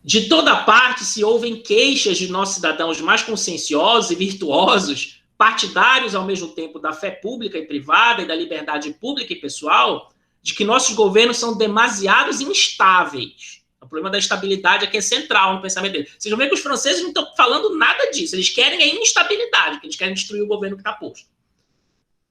De toda parte se ouvem queixas de nossos cidadãos mais conscienciosos e virtuosos, partidários ao mesmo tempo da fé pública e privada e da liberdade pública e pessoal, de que nossos governos são demasiados instáveis. O problema da estabilidade aqui é central no pensamento deles. Vocês vão ver que os franceses não estão falando nada disso. Eles querem a instabilidade, eles querem destruir o governo que está posto.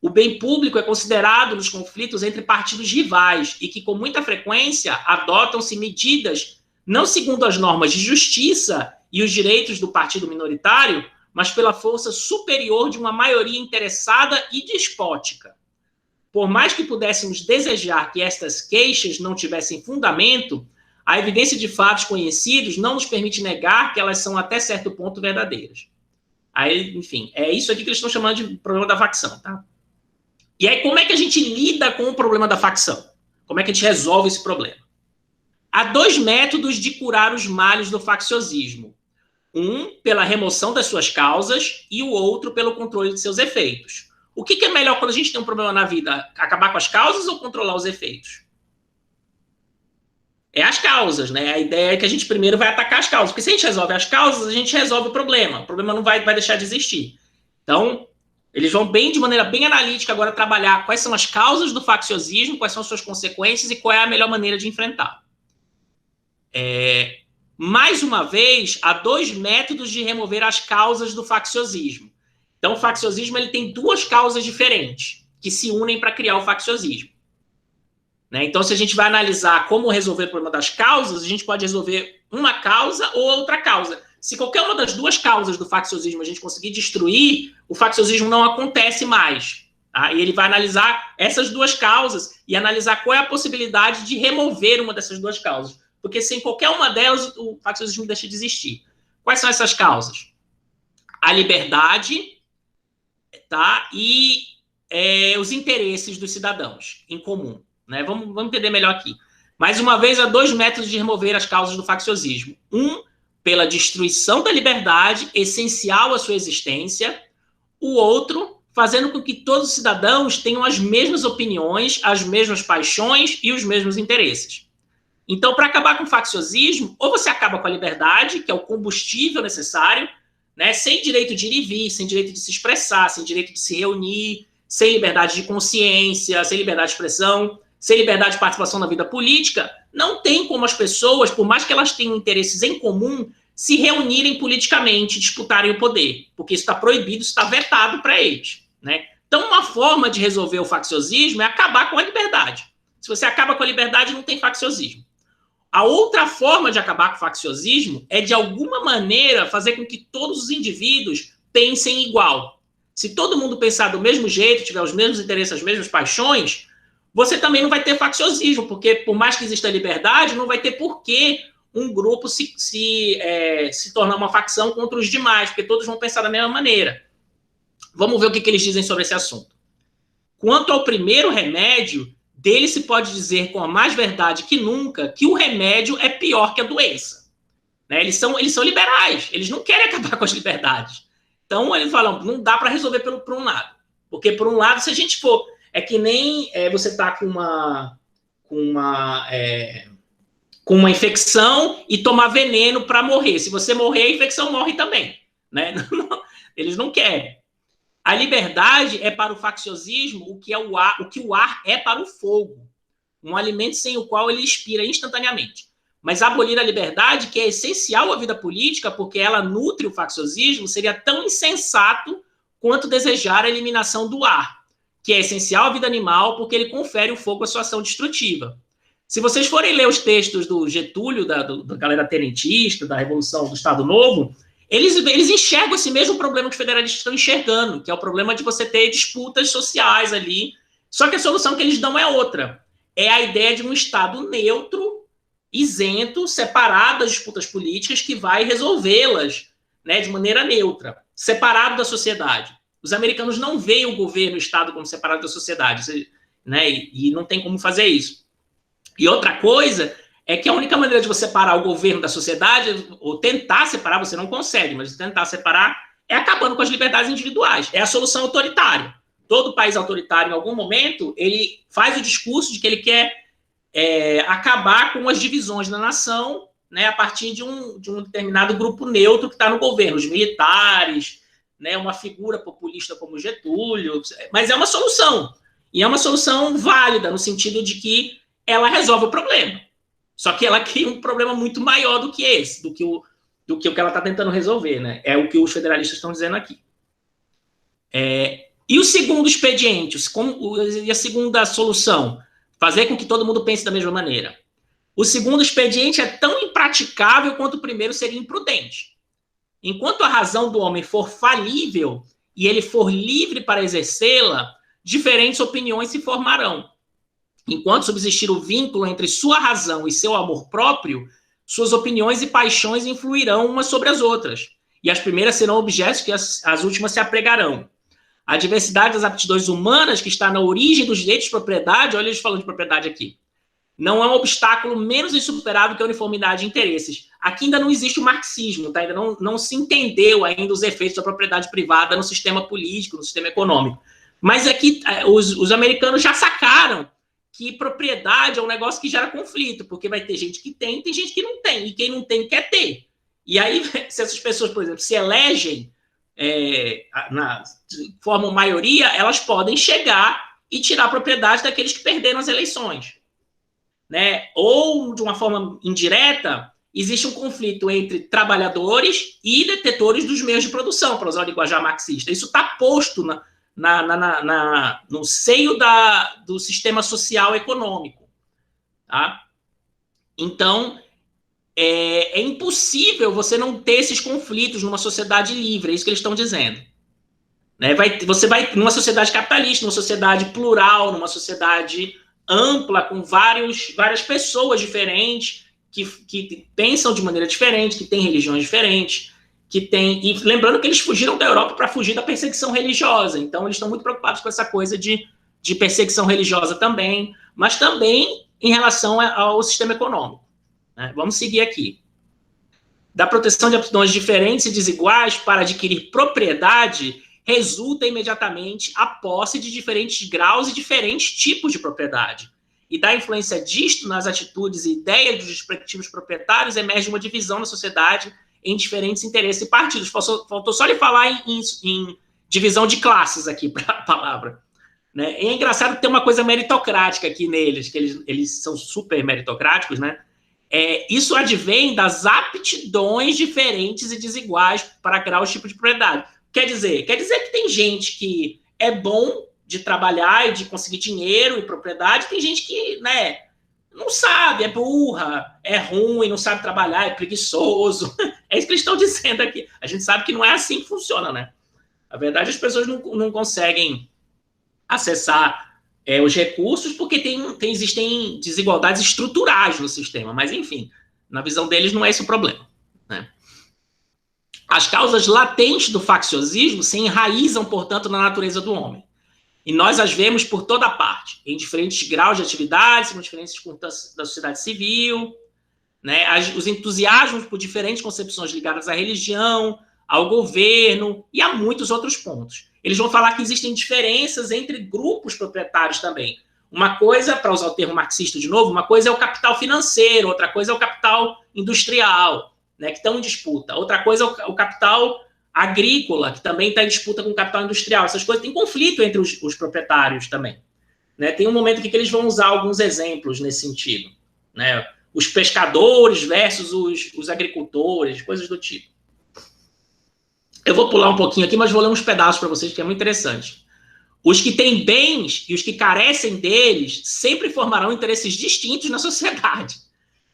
O bem público é considerado nos conflitos entre partidos rivais e que, com muita frequência, adotam-se medidas não segundo as normas de justiça e os direitos do partido minoritário, mas pela força superior de uma maioria interessada e despótica. Por mais que pudéssemos desejar que estas queixas não tivessem fundamento, a evidência de fatos conhecidos não nos permite negar que elas são, até certo ponto, verdadeiras. Aí, enfim, é isso aqui que eles estão chamando de problema da facção, tá? E aí, como é que a gente lida com o problema da facção? Como é que a gente resolve esse problema? Há 2 métodos de curar os males do facciosismo. Um, pela remoção das suas causas, e o outro, pelo controle de seus efeitos. O que é melhor quando a gente tem um problema na vida? Acabar com as causas ou controlar os efeitos? É as causas, né? A ideia é que a gente primeiro vai atacar as causas. Porque se a gente resolve as causas, a gente resolve o problema. O problema não vai deixar de existir. Então, eles vão de maneira bem analítica agora trabalhar quais são as causas do facciosismo, quais são as suas consequências e qual é a melhor maneira de enfrentar. Mais uma vez, há 2 métodos de remover as causas do facciosismo. Então, o facciosismo ele tem 2 causas diferentes que se unem para criar o facciosismo. Né? Então, se a gente vai analisar como resolver o problema das causas, a gente pode resolver uma causa ou outra causa. Se qualquer uma das 2 causas do facciosismo a gente conseguir destruir, o facciosismo não acontece mais. Tá? E ele vai analisar essas 2 causas e analisar qual é a possibilidade de remover uma dessas 2 causas. Porque sem qualquer uma delas, o facciosismo deixa de existir. Quais são essas causas? A liberdade, tá? E os interesses dos cidadãos em comum. Né? Vamos entender melhor aqui. Mais uma vez, há 2 métodos de remover as causas do facciosismo. Um, pela destruição da liberdade, essencial à sua existência. O outro, fazendo com que todos os cidadãos tenham as mesmas opiniões, as mesmas paixões e os mesmos interesses. Então, para acabar com o facciosismo, ou você acaba com a liberdade, que é o combustível necessário, né, sem direito de ir e vir, sem direito de se expressar, sem direito de se reunir, sem liberdade de consciência, sem liberdade de expressão, sem liberdade de participação na vida política, não tem como as pessoas, por mais que elas tenham interesses em comum, se reunirem politicamente, disputarem o poder, porque isso está proibido, isso está vetado para eles. Né? Então, uma forma de resolver o facciosismo é acabar com a liberdade. Se você acaba com a liberdade, não tem facciosismo. A outra forma de acabar com o facciosismo é, de alguma maneira, fazer com que todos os indivíduos pensem igual. Se todo mundo pensar do mesmo jeito, tiver os mesmos interesses, as mesmas paixões, você também não vai ter facciosismo, porque, por mais que exista liberdade, não vai ter por que um grupo se tornar uma facção contra os demais, porque todos vão pensar da mesma maneira. Vamos ver o que eles dizem sobre esse assunto. Quanto ao primeiro remédio, dele se pode dizer com a mais verdade que nunca que o remédio é pior que a doença. Né? Eles são liberais, eles não querem acabar com as liberdades. Então, eles falam, não dá para resolver por um lado. Porque, por um lado, se a gente for... É que nem você está com uma infecção e tomar veneno para morrer. Se você morrer, a infecção morre também. Né? Eles não querem. A liberdade é para o facciosismo o que o ar é para o fogo. Um alimento sem o qual ele expira instantaneamente. Mas abolir a liberdade, que é essencial à vida política, porque ela nutre o facciosismo, seria tão insensato quanto desejar a eliminação do ar, que é essencial à vida animal porque ele confere o fogo a sua ação destrutiva. Se vocês forem ler os textos do Getúlio, da galera tenentista, da Revolução do Estado Novo, eles enxergam esse mesmo problema que os federalistas estão enxergando, que é o problema de você ter disputas sociais ali. Só que a solução que eles dão é outra. É a ideia de um Estado neutro, isento, separado das disputas políticas, que vai resolvê-las, né, de maneira neutra, separado da sociedade. Os americanos não veem o governo, o Estado, como separado da sociedade, né, e não tem como fazer isso. E outra coisa é que a única maneira de você separar o governo da sociedade, ou tentar separar, você não consegue, mas tentar separar, é acabando com as liberdades individuais. É a solução autoritária. Todo país autoritário, em algum momento, ele faz o discurso de que ele quer acabar com as divisões da nação, né, a partir de um determinado grupo neutro que está no governo, os militares, né, uma figura populista como Getúlio, mas é uma solução. E é uma solução válida, no sentido de que ela resolve o problema. Só que ela cria um problema muito maior do que esse, do que o que ela está tentando resolver, né? É o que os federalistas estão dizendo aqui. E o segundo expediente, e a segunda solução? Fazer com que todo mundo pense da mesma maneira. O segundo expediente é tão impraticável quanto o primeiro seria imprudente. Enquanto a razão do homem for falível e ele for livre para exercê-la, diferentes opiniões se formarão. Enquanto subsistir o vínculo entre sua razão e seu amor próprio, suas opiniões e paixões influirão umas sobre as outras, e as primeiras serão objetos que as últimas se apregarão. A diversidade das aptidões humanas que está na origem dos direitos de propriedade, olha eles falando de propriedade aqui, não é um obstáculo menos insuperável que a uniformidade de interesses. Aqui ainda não existe o marxismo, tá? Ainda não se entendeu ainda os efeitos da propriedade privada no sistema político, no sistema econômico. Mas aqui os americanos já sacaram que propriedade é um negócio que gera conflito, porque vai ter gente que tem gente que não tem, e quem não tem quer ter. E aí, se essas pessoas, por exemplo, se elegem, formam maioria, elas podem chegar e tirar a propriedade daqueles que perderam as eleições. Né? Ou, de uma forma indireta, existe um conflito entre trabalhadores e detetores dos meios de produção, para usar o linguajar marxista. Isso está posto no seio do sistema social econômico. Tá? Então, é impossível você não ter esses conflitos numa sociedade livre, é isso que eles estão dizendo. Né? Você vai numa sociedade capitalista, numa sociedade plural, numa sociedade ampla, com várias pessoas diferentes, que pensam de maneira diferente, que têm religiões diferentes, e lembrando que eles fugiram da Europa para fugir da perseguição religiosa, então eles estão muito preocupados com essa coisa de perseguição religiosa também, mas também em relação ao sistema econômico. Né? Vamos seguir aqui. Da proteção de aptidões diferentes e desiguais para adquirir propriedade, resulta imediatamente a posse de diferentes graus e diferentes tipos de propriedade. E da influência disto nas atitudes e ideias dos respectivos proprietários emerge uma divisão na sociedade em diferentes interesses e partidos. Faltou só lhe falar em divisão de classes aqui para a palavra. Né? E é engraçado que tem uma coisa meritocrática aqui neles, que eles são super meritocráticos, né? Isso advém das aptidões diferentes e desiguais para graus e tipo de propriedade. Quer dizer que tem gente que é bom de trabalhar e de conseguir dinheiro e propriedade, tem gente que, né, não sabe, é burra, é ruim, não sabe trabalhar, é preguiçoso. É isso que eles estão dizendo aqui. A gente sabe que não é assim que funciona, né? Na verdade, as pessoas não conseguem acessar os recursos porque existem desigualdades estruturais no sistema. Mas, enfim, na visão deles não é esse o problema. Né? As causas latentes do facciosismo se enraizam, portanto, na natureza do homem. E nós as vemos por toda parte, em diferentes graus de atividade, com diferentes circunstâncias da sociedade civil, né? Os entusiasmos por diferentes concepções ligadas à religião, ao governo e a muitos outros pontos. Eles vão falar que existem diferenças entre grupos proprietários também. Uma coisa, para usar o termo marxista de novo, uma coisa é o capital financeiro, outra coisa é o capital industrial, né, que estão em disputa. Outra coisa é o capital agrícola, que também está em disputa com o capital industrial. Essas coisas têm conflito entre os proprietários também. Né? Tem um momento aqui que eles vão usar alguns exemplos nesse sentido. Né? Os pescadores versus os agricultores, coisas do tipo. Eu vou pular um pouquinho aqui, mas vou ler uns pedaços para vocês, que é muito interessante. Os que têm bens e os que carecem deles sempre formarão interesses distintos na sociedade.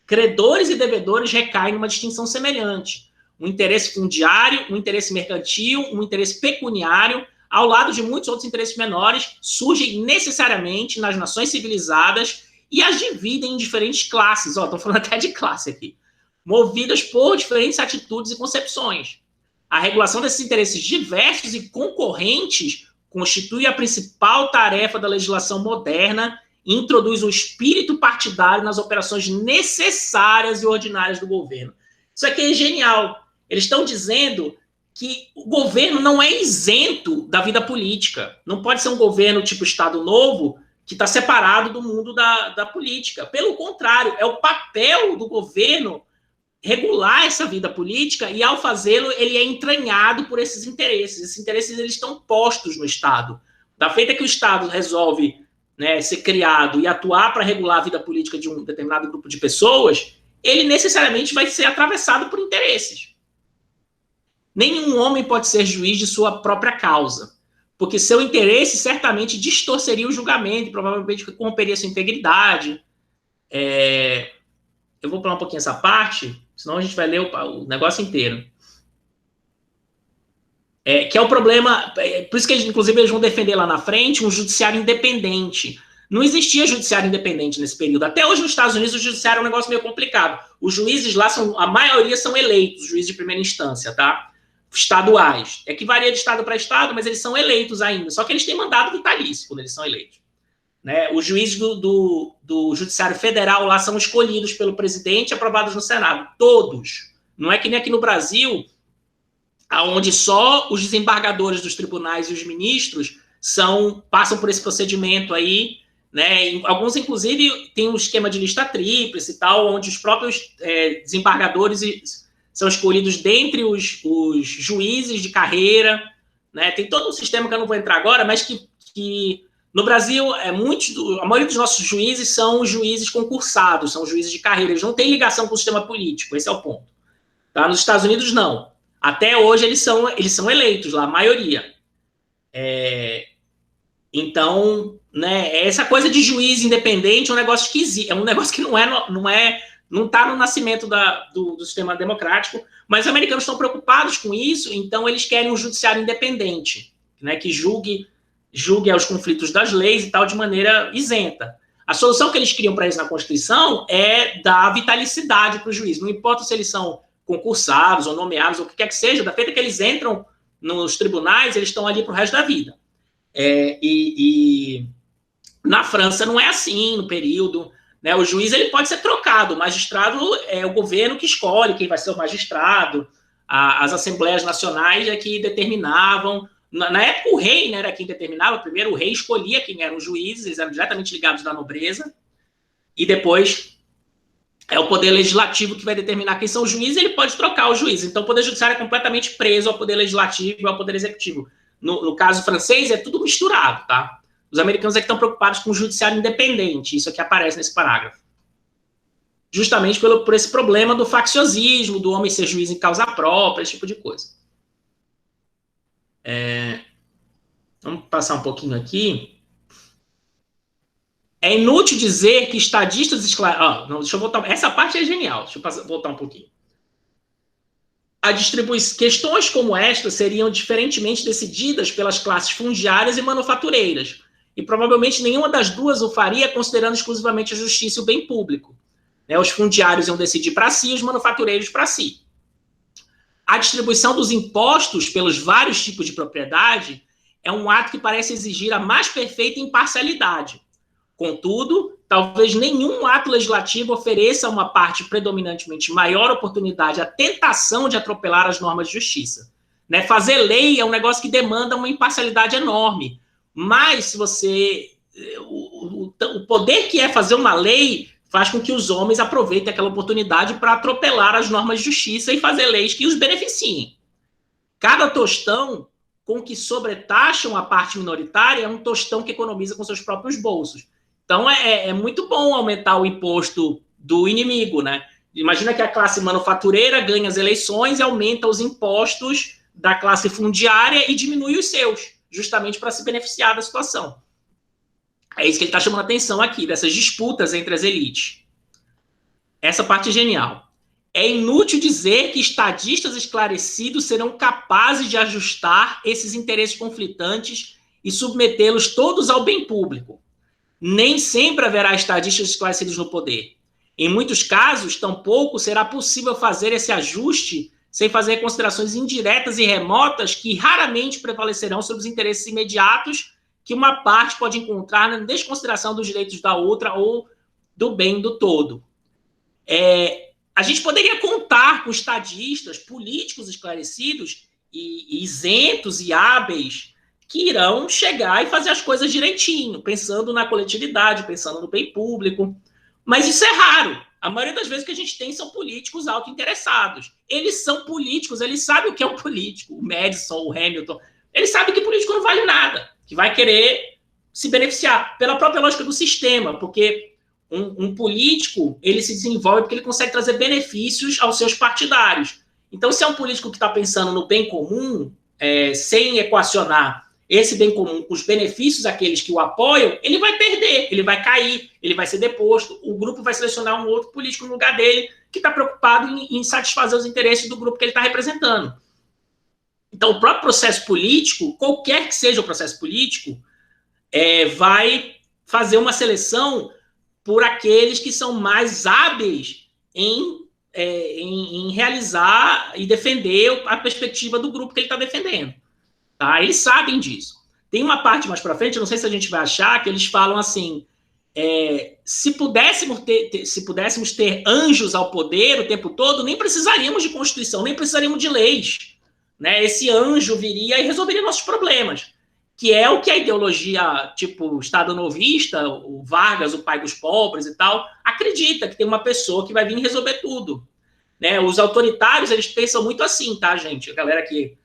Credores e devedores recaem numa distinção semelhante. Um interesse fundiário, um interesse mercantil, um interesse pecuniário, ao lado de muitos outros interesses menores, surgem necessariamente nas nações civilizadas e as dividem em diferentes classes. Estou falando até de classe aqui. Movidas por diferentes atitudes e concepções. A regulação desses interesses diversos e concorrentes constitui a principal tarefa da legislação moderna e introduz o espírito partidário nas operações necessárias e ordinárias do governo. Isso aqui é genial. Eles estão dizendo que o governo não é isento da vida política. Não pode ser um governo tipo Estado Novo que está separado do mundo da política. Pelo contrário, é o papel do governo regular essa vida política e, ao fazê-lo, ele é entranhado por esses interesses. Esses interesses eles estão postos no Estado. Da feita que o Estado resolve, né, ser criado e atuar para regular a vida política de um determinado grupo de pessoas, ele necessariamente vai ser atravessado por interesses. Nenhum homem pode ser juiz de sua própria causa, porque seu interesse certamente distorceria o julgamento, provavelmente corromperia sua integridade. Eu vou pular um pouquinho essa parte, senão a gente vai ler o negócio inteiro. Que é o problema, por isso que, inclusive, eles vão defender lá na frente um judiciário independente. Não existia judiciário independente nesse período. Até hoje, nos Estados Unidos, o judiciário é um negócio meio complicado. Os juízes lá, a maioria são eleitos, juízes de primeira instância, tá? Estaduais. É que varia de estado para estado, mas eles são eleitos ainda. Só que eles têm mandato vitalício quando eles são eleitos. Né? Os juízes do Judiciário Federal lá são escolhidos pelo presidente e aprovados no Senado. Todos. Não é que nem aqui no Brasil, onde só os desembargadores dos tribunais e os ministros passam por esse procedimento aí. Né? Alguns, inclusive, têm um esquema de lista tríplice e tal, onde os próprios desembargadores são escolhidos dentre os juízes de carreira. Né? Tem todo um sistema que eu não vou entrar agora, mas que no Brasil, a maioria dos nossos juízes são juízes concursados, são juízes de carreira, eles não têm ligação com o sistema político, esse é o ponto. Tá? Nos Estados Unidos, não. Até hoje, eles são eleitos lá, a maioria. Então, né, essa coisa de juiz independente é um negócio esquisito, é um negócio que não está no nascimento do sistema democrático, mas os americanos estão preocupados com isso, então eles querem um judiciário independente, né, que julgue aos conflitos das leis e tal de maneira isenta. A solução que eles criam para isso na Constituição é dar vitalicidade para o juiz. Não importa se eles são concursados ou nomeados, ou o que quer que seja, da feita que eles entram nos tribunais, eles estão ali para o resto da vida. E na França não é assim, no período. Né, o juiz ele pode ser trocado, o magistrado é o governo que escolhe quem vai ser o magistrado, as assembleias nacionais é que determinavam. Na época, o rei, né, era quem determinava. Primeiro, o rei escolhia quem eram os juízes, eles eram diretamente ligados da nobreza, e depois é o poder legislativo que vai determinar quem são os juízes, e ele pode trocar os juízes. Então, o poder judiciário é completamente preso ao poder legislativo e ao poder executivo. No caso francês, é tudo misturado, tá? Os americanos é que estão preocupados com o judiciário independente, isso aqui aparece nesse parágrafo. Justamente por esse problema do facciosismo, do homem ser juiz em causa própria, esse tipo de coisa. Vamos passar um pouquinho aqui. É inútil dizer que estadistas deixa eu voltar. Essa parte é genial. Deixa eu voltar um pouquinho. Questões como esta seriam diferentemente decididas pelas classes fundiárias e manufatureiras, e provavelmente nenhuma das duas o faria considerando exclusivamente a justiça e o bem público. Né? Os fundiários iam decidir para si, os manufatureiros para si. A distribuição dos impostos pelos vários tipos de propriedade é um ato que parece exigir a mais perfeita imparcialidade. Contudo, talvez nenhum ato legislativo ofereça a uma parte predominantemente maior oportunidade à tentação de atropelar as normas de justiça. Né? Fazer lei é um negócio que demanda uma imparcialidade enorme, mas se você... O poder que é fazer uma lei faz com que os homens aproveitem aquela oportunidade para atropelar as normas de justiça e fazer leis que os beneficiem. Cada tostão com que sobretaxam a parte minoritária é um tostão que economiza com seus próprios bolsos. Então, é muito bom aumentar o imposto do inimigo, né? Imagina que a classe manufatureira ganha as eleições e aumenta os impostos da classe fundiária e diminui os seus, justamente para se beneficiar da situação. É isso que ele está chamando a atenção aqui, dessas disputas entre as elites. Essa parte é genial. É inútil dizer que estadistas esclarecidos serão capazes de ajustar esses interesses conflitantes e submetê-los todos ao bem público. Nem sempre haverá estadistas esclarecidos no poder. Em muitos casos, tampouco será possível fazer esse ajuste sem fazer considerações indiretas e remotas que raramente prevalecerão sobre os interesses imediatos que uma parte pode encontrar na desconsideração dos direitos da outra ou do bem do todo. A gente poderia contar com estadistas, políticos esclarecidos e isentos e hábeis que irão chegar e fazer as coisas direitinho, pensando na coletividade, pensando no bem público. Mas isso é raro. A maioria das vezes que a gente tem são políticos autointeressados. Eles são políticos, eles sabem o que é um político. O Madison, o Hamilton, eles sabem que político não vale nada, que vai querer se beneficiar pela própria lógica do sistema, porque um político, ele se desenvolve porque ele consegue trazer benefícios aos seus partidários. Então, se é um político que está pensando no bem comum, sem equacionar esse bem comum com os benefícios daqueles que o apoiam, ele vai perder, ele vai cair, ele vai ser deposto, o grupo vai selecionar um outro político no lugar dele que está preocupado em satisfazer os interesses do grupo que ele está representando. Então, o próprio processo político, qualquer que seja o processo político, vai fazer uma seleção por aqueles que são mais hábeis em realizar e defender a perspectiva do grupo que ele está defendendo. Tá? Eles sabem disso. Tem uma parte mais para frente, não sei se a gente vai achar, que eles falam assim, se pudéssemos ter anjos ao poder o tempo todo, nem precisaríamos de Constituição, nem precisaríamos de leis. Né? Esse anjo viria e resolveria nossos problemas, que é o que a ideologia, tipo, Estado novista, o Vargas, o pai dos pobres e tal, acredita, que tem uma pessoa que vai vir resolver tudo. Né? Os autoritários, eles pensam muito assim, tá, gente? A galera que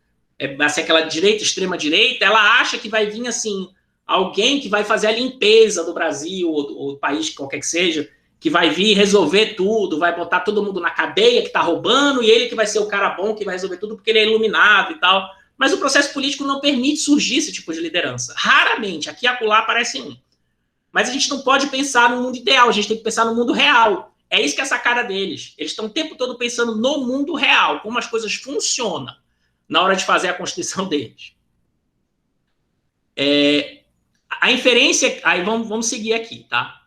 assim, aquela direita, extrema-direita, ela acha que vai vir, assim, alguém que vai fazer a limpeza do Brasil, ou do país, qualquer que seja, que vai vir resolver tudo, vai botar todo mundo na cadeia que tá roubando, e ele que vai ser o cara bom que vai resolver tudo porque ele é iluminado e tal. Mas o processo político não permite surgir esse tipo de liderança. Raramente, aqui e acolá aparece um. Mas a gente não pode pensar no mundo ideal, a gente tem que pensar no mundo real. É isso que é a sacada deles. Eles estão o tempo todo pensando no mundo real, como as coisas funcionam na hora de fazer a Constituição deles. A inferência... Aí vamos seguir aqui, tá?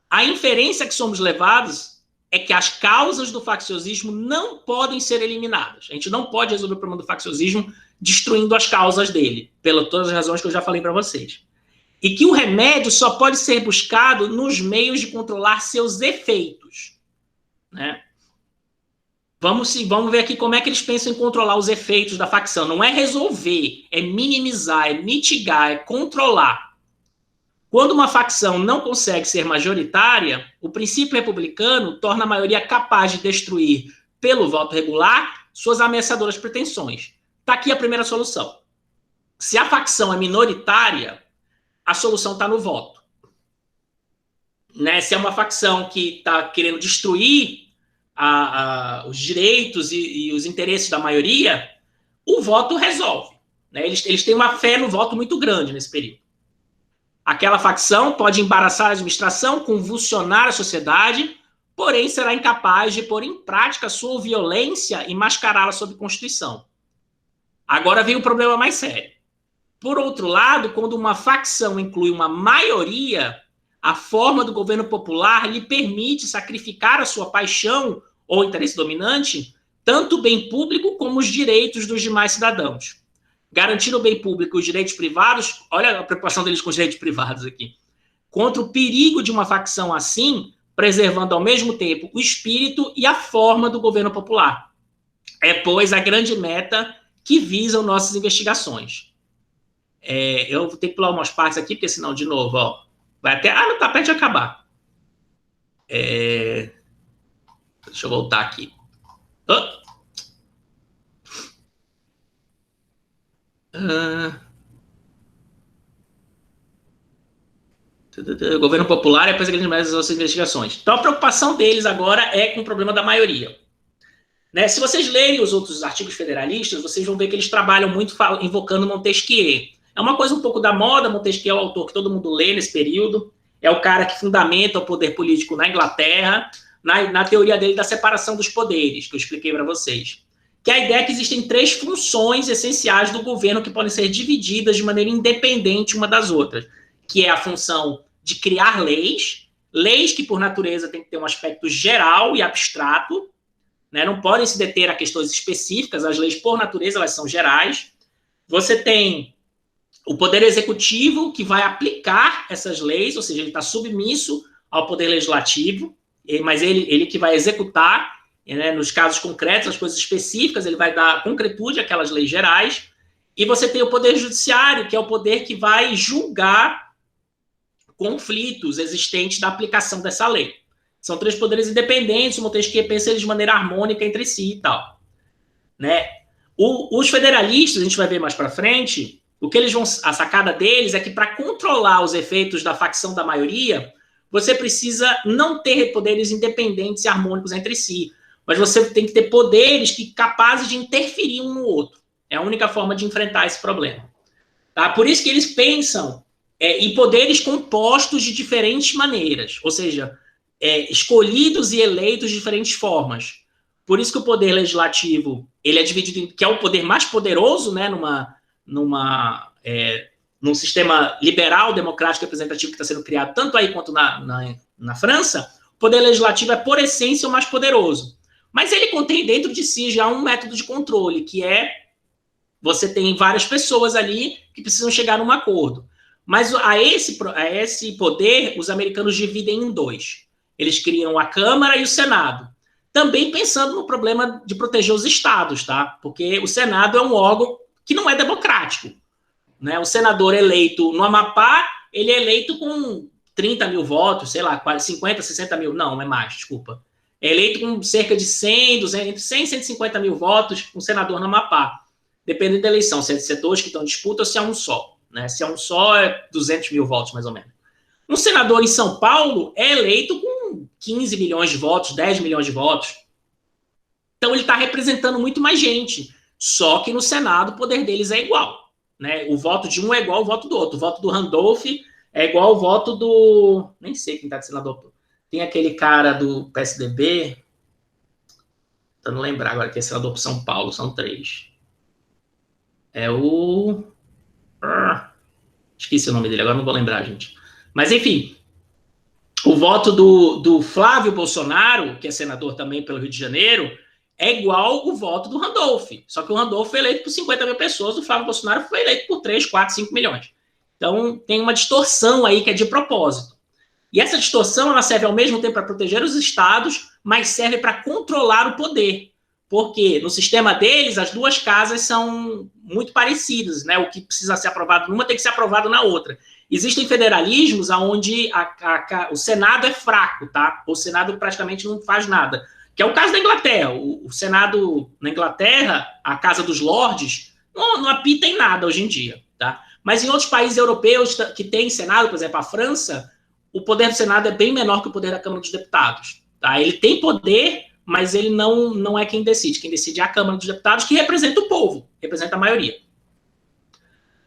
A inferência que somos levados é que as causas do facciosismo não podem ser eliminadas. A gente não pode resolver o problema do facciosismo destruindo as causas dele, pelas todas as razões que eu já falei para vocês. E que o remédio só pode ser buscado nos meios de controlar seus efeitos. Né? Vamos ver aqui como é que eles pensam em controlar os efeitos da facção. Não é resolver, é minimizar, é mitigar, é controlar. Quando uma facção não consegue ser majoritária, o princípio republicano torna a maioria capaz de destruir, pelo voto regular, suas ameaçadoras pretensões. Está aqui a primeira solução. Se a facção é minoritária, a solução está no voto. Né? Se é uma facção que está querendo destruir os direitos e os interesses da maioria, o voto resolve. Né? Eles têm uma fé no voto muito grande nesse período. Aquela facção pode embaraçar a administração, convulsionar a sociedade, porém será incapaz de pôr em prática sua violência e mascará-la sob Constituição. Agora vem o problema mais sério. Por outro lado, quando uma facção inclui uma maioria, a forma do governo popular lhe permite sacrificar a sua paixão ou interesse dominante, tanto o bem público como os direitos dos demais cidadãos. Garantir o bem público e os direitos privados, olha a preocupação deles com os direitos privados aqui, contra o perigo de uma facção assim, preservando ao mesmo tempo o espírito e a forma do governo popular. Pois, a grande meta que visam nossas investigações. Eu vou ter que pular umas partes aqui, porque senão, de novo, ó, vai até... não tá perto de acabar. Deixa eu voltar aqui. O governo popular é a grande meta das nossas investigações. Então, a preocupação deles agora é com o problema da maioria. Né? Se vocês lerem os outros artigos federalistas, vocês vão ver que eles trabalham muito invocando Montesquieu. É uma coisa um pouco da moda, Montesquieu é o autor que todo mundo lê nesse período, é o cara que fundamenta o poder político na Inglaterra, na teoria dele da separação dos poderes, que eu expliquei para vocês. Que é a ideia é que existem 3 funções essenciais do governo que podem ser divididas de maneira independente uma das outras, que é a função de criar leis que, por natureza, têm que ter um aspecto geral e abstrato, né? Não podem se deter a questões específicas, as leis, por natureza, elas são gerais. Você tem o poder executivo, que vai aplicar essas leis, ou seja, ele está submisso ao poder legislativo, mas ele que vai executar, né, nos casos concretos, as coisas específicas, ele vai dar concretude àquelas leis gerais. E você tem o poder judiciário, que é o poder que vai julgar conflitos existentes da aplicação dessa lei. São 3 poderes independentes, o Montesquieu pensa eles de maneira harmônica entre si e tal. Né? Os federalistas, a gente vai ver mais para frente, a sacada deles é que para controlar os efeitos da facção da maioria, você precisa não ter poderes independentes e harmônicos entre si, mas você tem que ter poderes capazes de interferir um no outro. É a única forma de enfrentar esse problema. Tá? Por isso que eles pensam em poderes compostos de diferentes maneiras, ou seja, escolhidos e eleitos de diferentes formas. Por isso que o poder legislativo ele é dividido, que é o poder mais poderoso, né, num sistema liberal, democrático, representativo que está sendo criado tanto aí quanto na França. O poder legislativo é, por essência, o mais poderoso. Mas ele contém dentro de si já um método de controle, que é você tem várias pessoas ali que precisam chegar num acordo. Mas a esse poder, os americanos dividem em 2. Eles criam a Câmara e o Senado. Também pensando no problema de proteger os estados, tá? Porque o Senado é um órgão que não é democrático. Né? O senador eleito no Amapá, ele é eleito com 30 mil votos, sei lá, 50, 60 mil, não é mais, desculpa. É eleito com cerca de 100, 200, entre 100 e 150 mil votos, um senador no Amapá. Dependendo da eleição, se é 2 que estão em disputa ou se é um só. Né? Se é um só, é 200 mil votos, mais ou menos. Um senador em São Paulo é eleito com 15 milhões de votos, 10 milhões de votos. Então, ele está representando muito mais gente. Só que no Senado, o poder deles é igual. Né? O voto de um é igual ao voto do outro. O voto do Randolph é igual ao voto do... Nem sei quem está de senador. Tem aquele cara do PSDB... Tentando lembrar agora, que é senador por São Paulo. São 3. É o... Esqueci o nome dele, agora não vou lembrar, gente. Mas, enfim, o voto do Flávio Bolsonaro, que é senador também pelo Rio de Janeiro, é igual o voto do Randolph. Só que o Randolph foi eleito por 50 mil pessoas, o Flávio Bolsonaro foi eleito por 3, 4, 5 milhões. Então, tem uma distorção aí que é de propósito. E essa distorção, ela serve ao mesmo tempo para proteger os estados, mas serve para controlar o poder. Porque no sistema deles, as 2 casas são muito parecidas, né? O que precisa ser aprovado numa tem que ser aprovado na outra. Existem federalismos onde o Senado é fraco, tá? O Senado praticamente não faz nada. Que é o caso da Inglaterra. O Senado na Inglaterra, a Casa dos Lordes, não apita em nada hoje em dia, tá? Mas em outros países europeus que têm Senado, por exemplo, a França, o poder do Senado é bem menor que o poder da Câmara dos Deputados, tá? Ele tem poder, mas ele não é quem decide. Quem decide é a Câmara dos Deputados, que representa o povo, representa a maioria.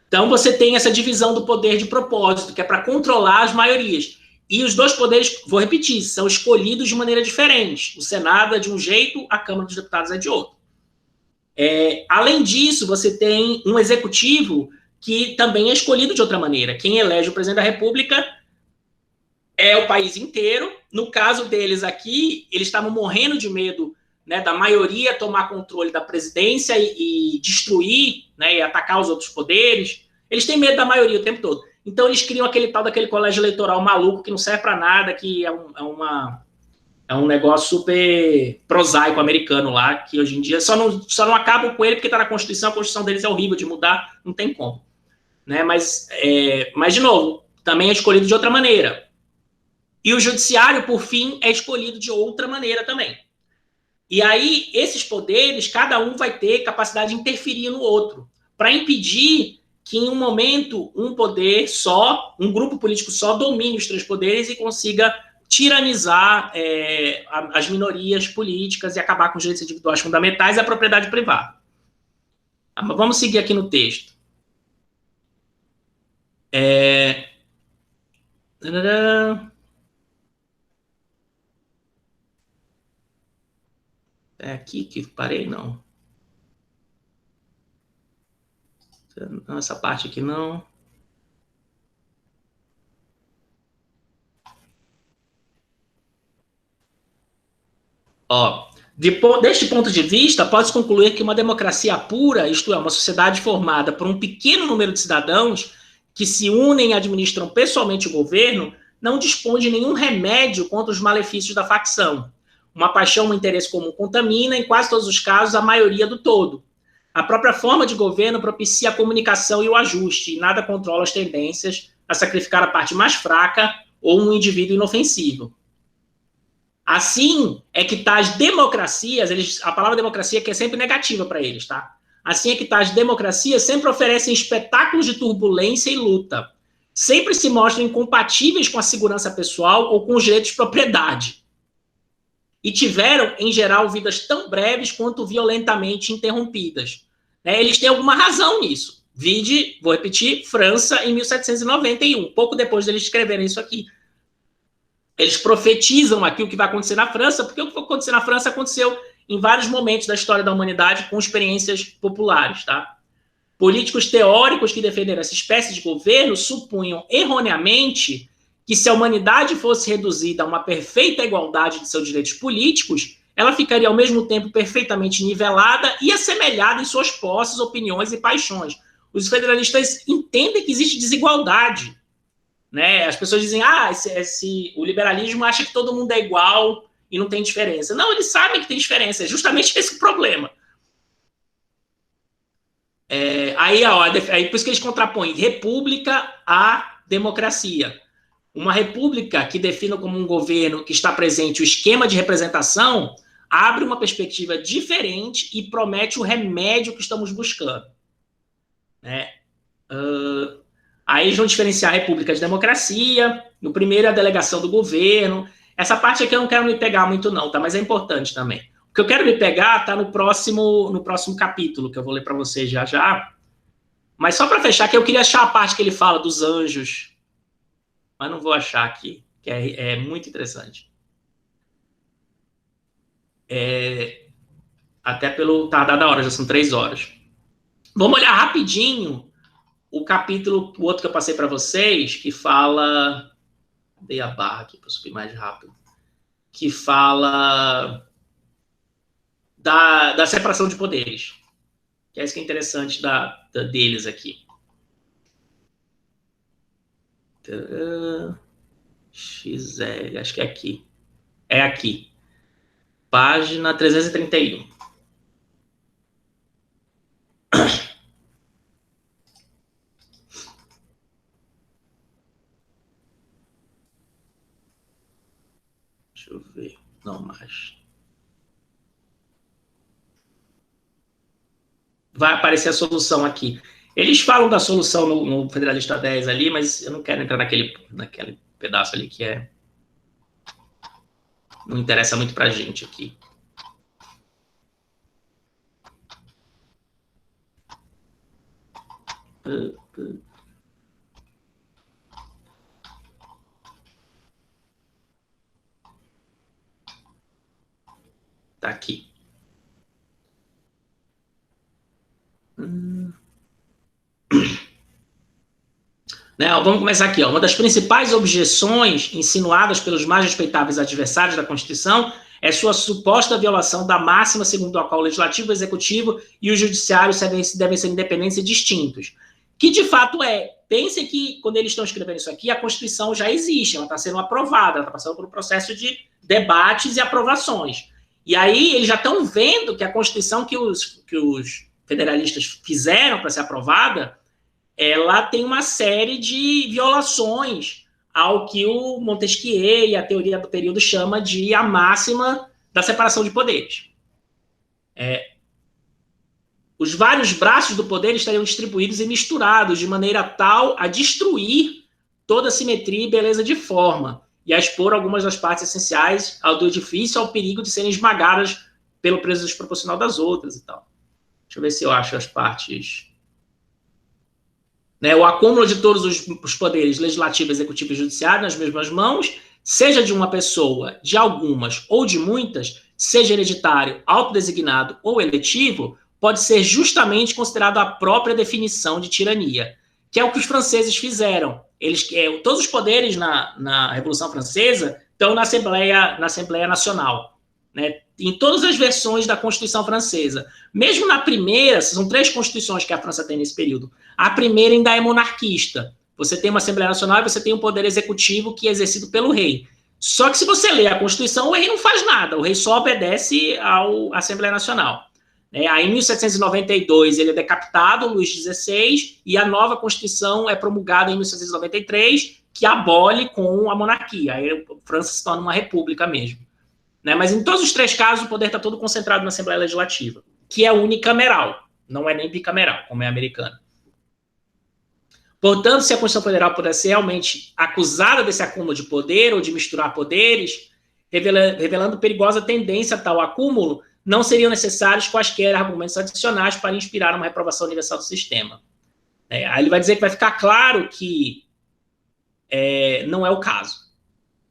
Então, você tem essa divisão do poder de propósito, que é para controlar as maiorias. E os 2 poderes, vou repetir, são escolhidos de maneira diferente. O Senado é de um jeito, a Câmara dos Deputados é de outro. Além disso, você tem um executivo que também é escolhido de outra maneira. Quem elege o presidente da República é o país inteiro. No caso deles aqui, eles estavam morrendo de medo, né, da maioria tomar controle da presidência e destruir, né, e atacar os outros poderes. Eles têm medo da maioria o tempo todo. Então, eles criam aquele tal daquele colégio eleitoral maluco que não serve para nada, que é um negócio super prosaico americano lá, que hoje em dia só não acabam com ele porque está na Constituição. A Constituição deles é horrível de mudar, não tem como. Né? Mas, de novo, também é escolhido de outra maneira. E o judiciário, por fim, é escolhido de outra maneira também. E aí, esses poderes, cada um vai ter capacidade de interferir no outro, para impedir que, em um momento, um poder só, um grupo político só, domine os 3 poderes e consiga tiranizar as minorias políticas e acabar com os direitos individuais fundamentais e a propriedade privada. Vamos seguir aqui no texto. É aqui que parei, não. Não, essa parte aqui não. Deste ponto de vista, pode-se concluir que uma democracia pura, isto é, uma sociedade formada por um pequeno número de cidadãos que se unem e administram pessoalmente o governo, não dispõe de nenhum remédio contra os malefícios da facção. Uma paixão, um interesse comum contamina, em quase todos os casos, a maioria do todo. A própria forma de governo propicia a comunicação e o ajuste, e nada controla as tendências a sacrificar a parte mais fraca ou um indivíduo inofensivo. Assim é que tais democracias, a palavra democracia que é sempre negativa para eles, tá? Assim é que tais democracias sempre oferecem espetáculos de turbulência e luta. Sempre se mostram incompatíveis com a segurança pessoal ou com os direitos de propriedade. E tiveram, em geral, vidas tão breves quanto violentamente interrompidas. Eles têm alguma razão nisso. Vide, vou repetir, França em 1791, pouco depois deles escreverem isso aqui. Eles profetizam aqui o que vai acontecer na França, porque o que vai acontecer na França aconteceu em vários momentos da história da humanidade com experiências populares, tá? Políticos teóricos que defenderam essa espécie de governo supunham erroneamente que se a humanidade fosse reduzida a uma perfeita igualdade de seus direitos políticos, ela ficaria ao mesmo tempo perfeitamente nivelada e assemelhada em suas posses, opiniões e paixões. Os federalistas entendem que existe desigualdade, né? As pessoas dizem, o liberalismo acha que todo mundo é igual e não tem diferença. Não, eles sabem que tem diferença, é justamente esse o problema. Aí por isso que eles contrapõem república à democracia. Uma república que defina como um governo que está presente o esquema de representação abre uma perspectiva diferente e promete o remédio que estamos buscando. Né? Aí eles vão diferenciar a república de democracia. No primeiro, a delegação do governo. Essa parte aqui eu não quero me pegar muito não, tá? Mas é importante também. O que eu quero me pegar está no próximo capítulo, que eu vou ler para vocês já. Mas só para fechar, que eu queria achar a parte que ele fala dos anjos. Mas não vou achar aqui, que é muito interessante. Até pelo tardar da hora, já são 3 horas. Vamos olhar rapidinho o capítulo, o outro que eu passei para vocês, que fala... Dei a barra aqui para subir mais rápido. Que fala da separação de poderes. Que é isso que é interessante deles aqui. XL, acho que é aqui. É aqui. Página 331. Deixa eu ver. Não mais. Vai aparecer a solução aqui. Eles falam da solução no Federalista 10 ali, mas eu não quero entrar naquele pedaço ali que não interessa muito pra gente aqui. Tá aqui. Vamos começar aqui. Uma das principais objeções insinuadas pelos mais respeitáveis adversários da Constituição é sua suposta violação da máxima segundo a qual o Legislativo, o Executivo e o Judiciário devem ser independentes e distintos. Que, de fato, Pense que, quando eles estão escrevendo isso aqui, a Constituição já existe, ela está sendo aprovada, ela está passando por um processo de debates e aprovações. E aí, eles já estão vendo que a Constituição que os federalistas fizeram para ser aprovada, ela tem uma série de violações ao que o Montesquieu e a teoria do período chama de a máxima da separação de poderes. Os vários braços do poder estariam distribuídos e misturados de maneira tal a destruir toda a simetria e beleza de forma. e a expor algumas das partes essenciais do edifício ao perigo de serem esmagadas pelo peso desproporcional das outras e tal. Deixa eu ver se eu acho as partes... Né, o acúmulo de todos os poderes legislativo, executivo e judiciário nas mesmas mãos, seja de uma pessoa, de algumas ou de muitas, seja hereditário, autodesignado ou eletivo, pode ser justamente considerado a própria definição de tirania, que é o que os franceses fizeram. Todos os poderes na Revolução Francesa estão na Assembleia Nacional, né, em todas as versões da Constituição Francesa. Mesmo na primeira, são 3 constituições que a França tem nesse período. A primeira ainda é monarquista. Você tem uma Assembleia Nacional e você tem um poder executivo que é exercido pelo rei. Só que se você lê a Constituição, o rei não faz nada, o rei só obedece à Assembleia Nacional. Aí, em 1792, ele é decapitado, Luís XVI, e a nova Constituição é promulgada em 1793, que abole com a monarquia. Aí a França se torna uma república mesmo. Mas em todos os 3 casos, o poder está todo concentrado na Assembleia Legislativa, que é unicameral, não é nem bicameral, como é a americana. Portanto, se a Constituição Federal pudesse ser realmente acusada desse acúmulo de poder ou de misturar poderes, revelando perigosa tendência a tal acúmulo, não seriam necessários quaisquer argumentos adicionais para inspirar uma reprovação universal do sistema. Aí ele vai dizer que vai ficar claro que não é o caso.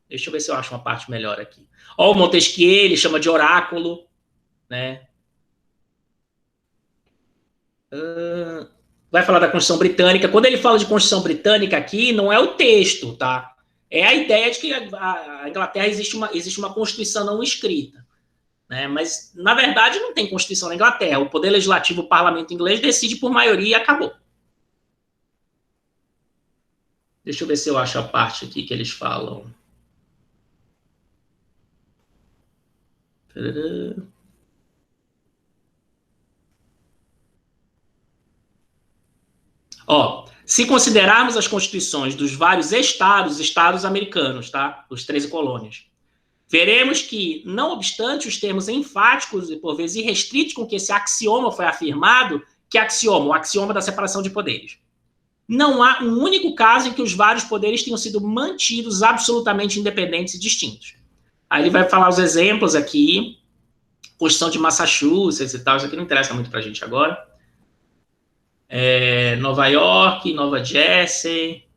Deixa eu ver se eu acho uma parte melhor aqui. O Montesquieu, ele chama de oráculo, né? Vai falar da Constituição Britânica. Quando ele fala de Constituição Britânica aqui, não é o texto, tá? É a ideia de que a Inglaterra existe uma Constituição não escrita, né? Mas, na verdade, não tem Constituição na Inglaterra. O poder legislativo, o parlamento inglês, decide por maioria e acabou. Deixa eu ver se eu acho a parte aqui que eles falam. Se considerarmos as constituições dos vários estados americanos, tá? Os 13 colônias, veremos que, não obstante os termos enfáticos e, por vezes, irrestritos com que esse axioma foi afirmado, que axioma? O axioma da separação de poderes. Não há um único caso em que os vários poderes tenham sido mantidos absolutamente independentes e distintos. Aí ele vai falar os exemplos aqui, Constituição de Massachusetts e tal, isso aqui não interessa muito para a gente agora. Nova York, Nova Jersey,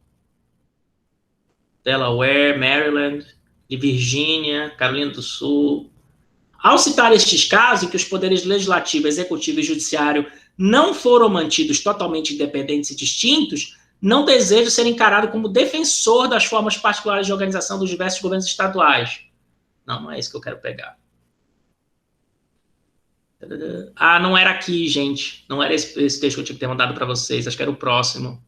Delaware, Maryland, e Virgínia, Carolina do Sul. Ao citar estes casos em que os poderes legislativo, executivo e judiciário não foram mantidos totalmente independentes e distintos, não desejo ser encarado como defensor das formas particulares de organização dos diversos governos estaduais. Não é isso que eu quero pegar. Não era aqui, gente. Não era esse texto que eu tinha que ter mandado para vocês. Acho que era o próximo.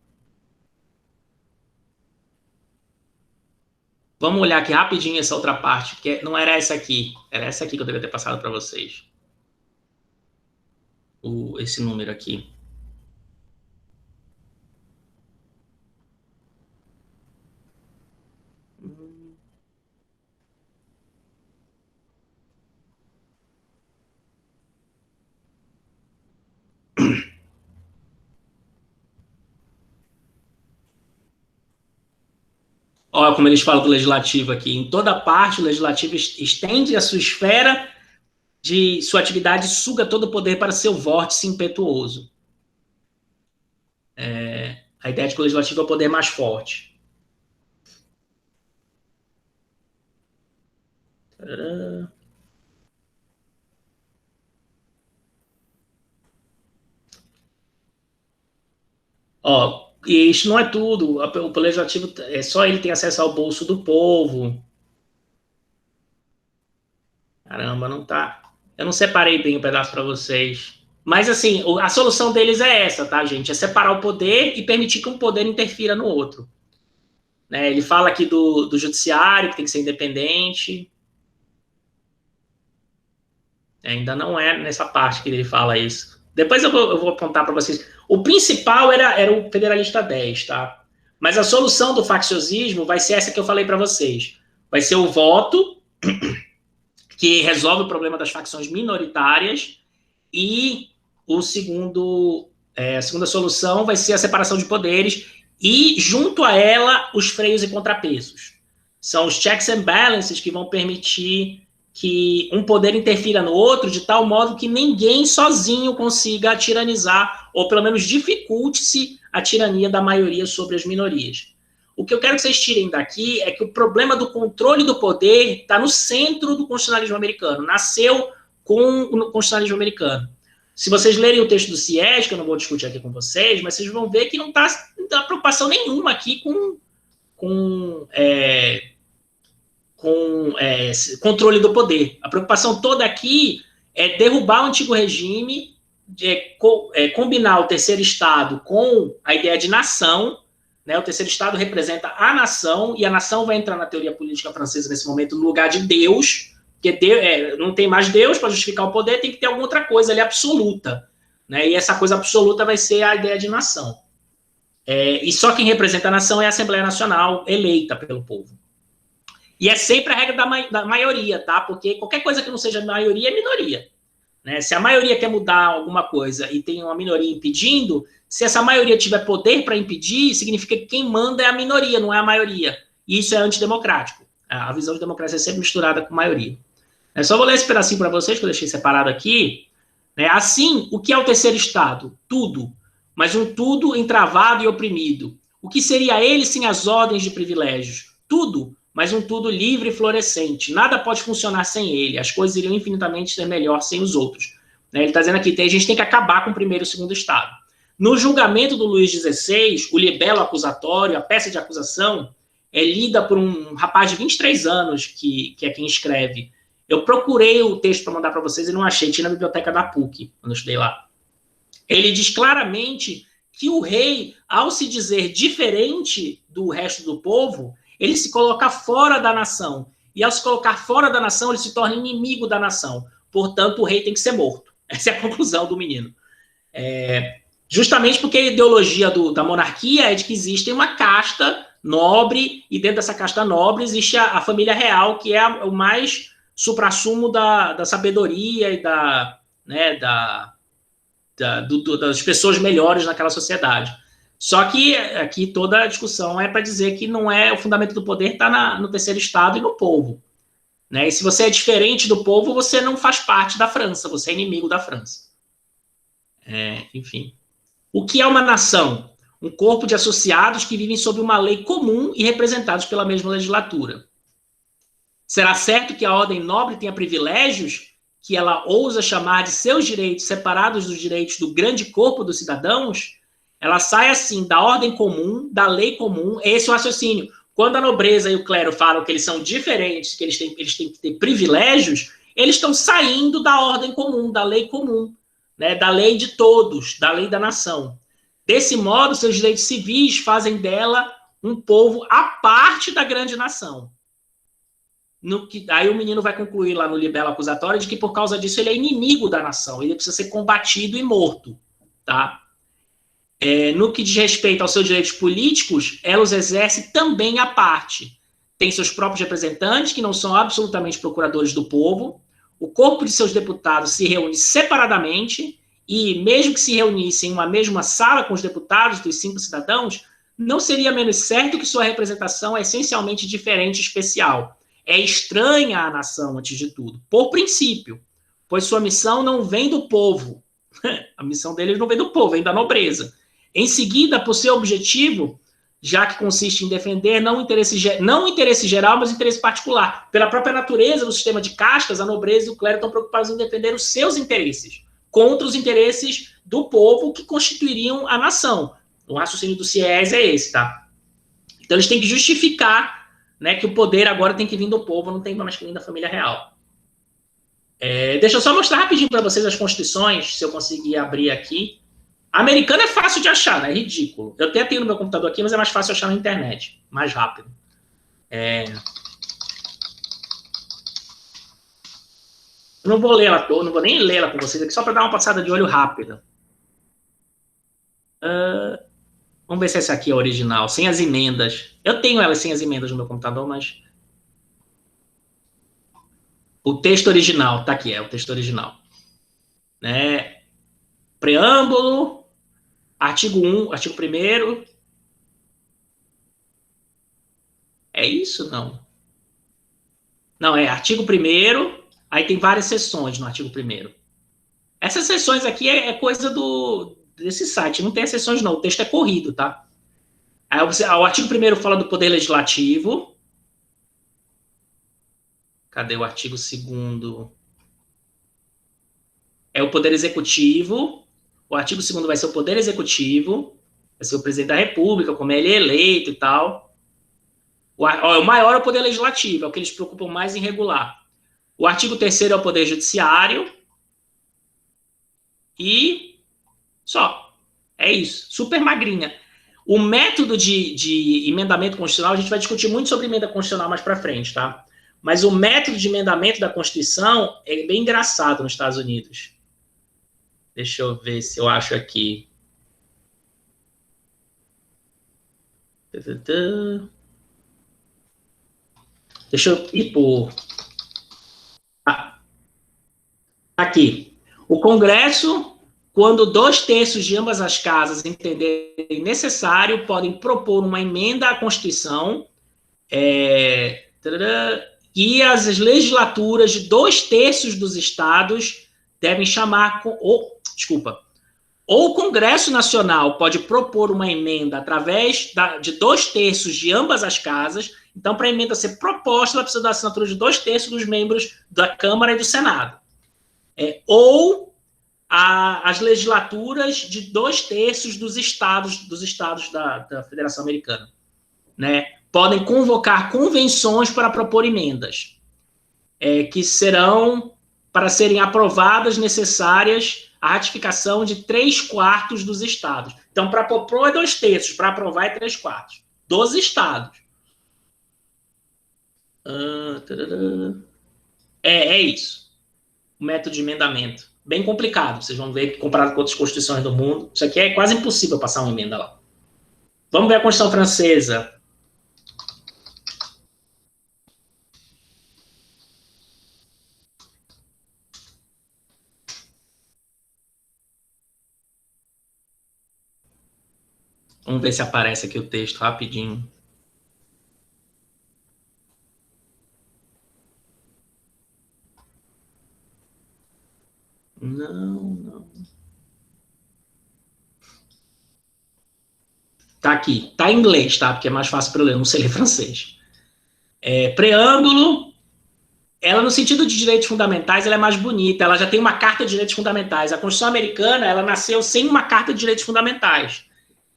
Vamos olhar aqui rapidinho essa outra parte, porque não era essa aqui. Era essa aqui que eu deveria ter passado para vocês. Esse número aqui. Olha como eles falam do legislativo aqui. Em toda parte, o legislativo estende a sua esfera de sua atividade, suga todo o poder para seu vórtice impetuoso. A ideia de que o legislativo é o poder mais forte. E isso não é tudo. O legislativo, só ele tem acesso ao bolso do povo. Caramba, não tá. Eu não separei bem o pedaço para vocês. Mas, assim, a solução deles é essa, tá, gente? É separar o poder e permitir que um poder interfira no outro. Ele fala aqui do judiciário, que tem que ser independente. Ainda não é nessa parte que ele fala isso. Depois eu vou apontar para vocês. O principal era o Federalista 10, tá? Mas a solução do facciosismo vai ser essa que eu falei para vocês. Vai ser o voto, que resolve o problema das facções minoritárias, e a segunda solução vai ser a separação de poderes, e junto a ela, os freios e contrapesos. são os checks and balances que vão permitir que um poder interfira no outro de tal modo que ninguém sozinho consiga tiranizar, ou pelo menos dificulte-se a tirania da maioria sobre as minorias. O que eu quero que vocês tirem daqui é que o problema do controle do poder está no centro do constitucionalismo americano, nasceu com o constitucionalismo americano. Se vocês lerem o texto do Sieyès, que eu não vou discutir aqui com vocês, mas vocês vão ver que não está preocupação nenhuma aqui com controle do poder. A preocupação toda aqui é derrubar o antigo regime, combinar o terceiro Estado com a ideia de nação, né? O terceiro Estado representa a nação, e a nação vai entrar na teoria política francesa nesse momento no lugar de Deus, porque não tem mais Deus para justificar o poder, tem que ter alguma outra coisa ali absoluta, né? E essa coisa absoluta vai ser a ideia de nação. E só quem representa a nação é a Assembleia Nacional, eleita pelo povo. E é sempre a regra da maioria, tá? Porque qualquer coisa que não seja maioria é minoria, né? Se a maioria quer mudar alguma coisa e tem uma minoria impedindo, se essa maioria tiver poder para impedir, significa que quem manda é a minoria, não é a maioria. E isso é antidemocrático. A visão de democracia é sempre misturada com maioria. Só vou ler esse pedacinho para vocês, que eu deixei separado aqui. Assim, o que é o terceiro Estado? Tudo. Mas um tudo entravado e oprimido. O que seria ele sem as ordens de privilégios? Tudo, mas um tudo livre e florescente. Nada pode funcionar sem ele. As coisas iriam infinitamente ser melhor sem os outros. Ele está dizendo aqui, a gente tem que acabar com o primeiro e o segundo Estado. No julgamento do Luís XVI, o libelo acusatório, a peça de acusação, é lida por um rapaz de 23 anos, que é quem escreve. Eu procurei o texto para mandar para vocês e não achei, tinha na biblioteca da PUC, quando eu estudei lá. Ele diz claramente que o rei, ao se dizer diferente do resto do povo, ele se coloca fora da nação. E ao se colocar fora da nação, ele se torna inimigo da nação. Portanto, o rei tem que ser morto. Essa é a conclusão do menino. Justamente porque a ideologia da monarquia é de que existe uma casta nobre, e dentro dessa casta nobre existe a família real, que é o mais suprassumo da sabedoria e das pessoas melhores naquela sociedade. Só que aqui toda a discussão é para dizer que não é o fundamento do poder está no terceiro Estado e no povo. E se você é diferente do povo, você não faz parte da França, você é inimigo da França. Enfim. O que é uma nação? Um corpo de associados que vivem sob uma lei comum e representados pela mesma legislatura. Será certo que a ordem nobre tenha privilégios que ela ousa chamar de seus direitos separados dos direitos do grande corpo dos cidadãos? Ela sai assim da ordem comum, da lei comum, é esse o raciocínio. Quando a nobreza e o clero falam que eles são diferentes, que eles têm que ter privilégios, eles estão saindo da ordem comum, da lei comum, da lei de todos, da lei da nação. Desse modo, seus direitos civis fazem dela um povo à parte da grande nação. Aí o menino vai concluir lá no libelo acusatório de que por causa disso ele é inimigo da nação, ele precisa ser combatido e morto. Tá? No que diz respeito aos seus direitos políticos, ela os exerce também à parte. Tem seus próprios representantes, que não são absolutamente procuradores do povo. O corpo de seus deputados se reúne separadamente e, mesmo que se reunissem em uma mesma sala com os deputados dos 5 cidadãos, não seria menos certo que sua representação é essencialmente diferente e especial. É estranha à nação, antes de tudo, por princípio, pois sua missão não vem do povo. A missão deles não vem do povo, vem da nobreza. Em seguida, por seu objetivo, já que consiste em defender não o interesse geral, mas o interesse particular. Pela própria natureza do sistema de castas, a nobreza e o clero estão preocupados em defender os seus interesses contra os interesses do povo que constituiriam a nação. O raciocínio do Sieyès é esse, tá? Então, eles têm que justificar, que o poder agora tem que vir do povo, não tem mais que vir da família real. Deixa eu só mostrar rapidinho para vocês as constituições, se eu conseguir abrir aqui. A americana é fácil de achar, né? É ridículo. Eu até tenho no meu computador aqui, mas é mais fácil achar na internet. Mais rápido. Eu não vou ler ela toda, não vou nem ler ela com vocês aqui, só para dar uma passada de olho rápida. Vamos ver se essa aqui é a original, sem as emendas. Eu tenho ela sem as emendas no meu computador, mas... O texto original, tá aqui, é o texto original. Preâmbulo, artigo 1, artigo 1º. É isso? Não. Não, é artigo 1º, aí tem várias seções no artigo 1º. Essas seções aqui é coisa desse site, não tem as seções não, o texto é corrido, tá? Aí o artigo 1º fala do poder legislativo. Cadê o artigo 2º? É o poder executivo. O artigo 2º vai ser o poder executivo, vai ser o presidente da república, como ele é eleito e tal. O maior é o poder legislativo, é o que eles se preocupam mais em regular. O artigo 3º é o poder judiciário. E só. É isso. Super magrinha. O método de emendamento constitucional, a gente vai discutir muito sobre emenda constitucional mais para frente, tá? Mas o método de emendamento da Constituição é bem engraçado nos Estados Unidos. Deixa eu ver se eu acho aqui. Deixa eu ir por... Aqui. O Congresso, quando 2/3 de ambas as casas entenderem necessário, podem propor uma emenda à Constituição e as legislaturas de 2/3 dos estados devem chamar... Ou o Congresso Nacional pode propor uma emenda através de 2/3 de ambas as casas. Então, para a emenda ser proposta, ela precisa da assinatura de 2/3 dos membros da Câmara e do Senado. Ou as legislaturas de 2/3 dos estados da Federação Americana, né? Podem convocar convenções para propor emendas, que serão, para serem aprovadas, necessárias a ratificação de 3/4 dos estados. Então, para propor é 2/3, para aprovar é 3/4 dos estados. É isso. O método de emendamento. Bem complicado, vocês vão ver, comparado com outras constituições do mundo. Isso aqui é quase impossível passar uma emenda lá. Vamos ver a Constituição Francesa. Vamos ver se aparece aqui o texto rapidinho. Não. Tá aqui. Tá em inglês, tá? Porque é mais fácil para eu ler, não sei ler francês. Preâmbulo. Ela, no sentido de direitos fundamentais, ela é mais bonita. Ela já tem uma carta de direitos fundamentais. A Constituição Americana, ela nasceu sem uma carta de direitos fundamentais,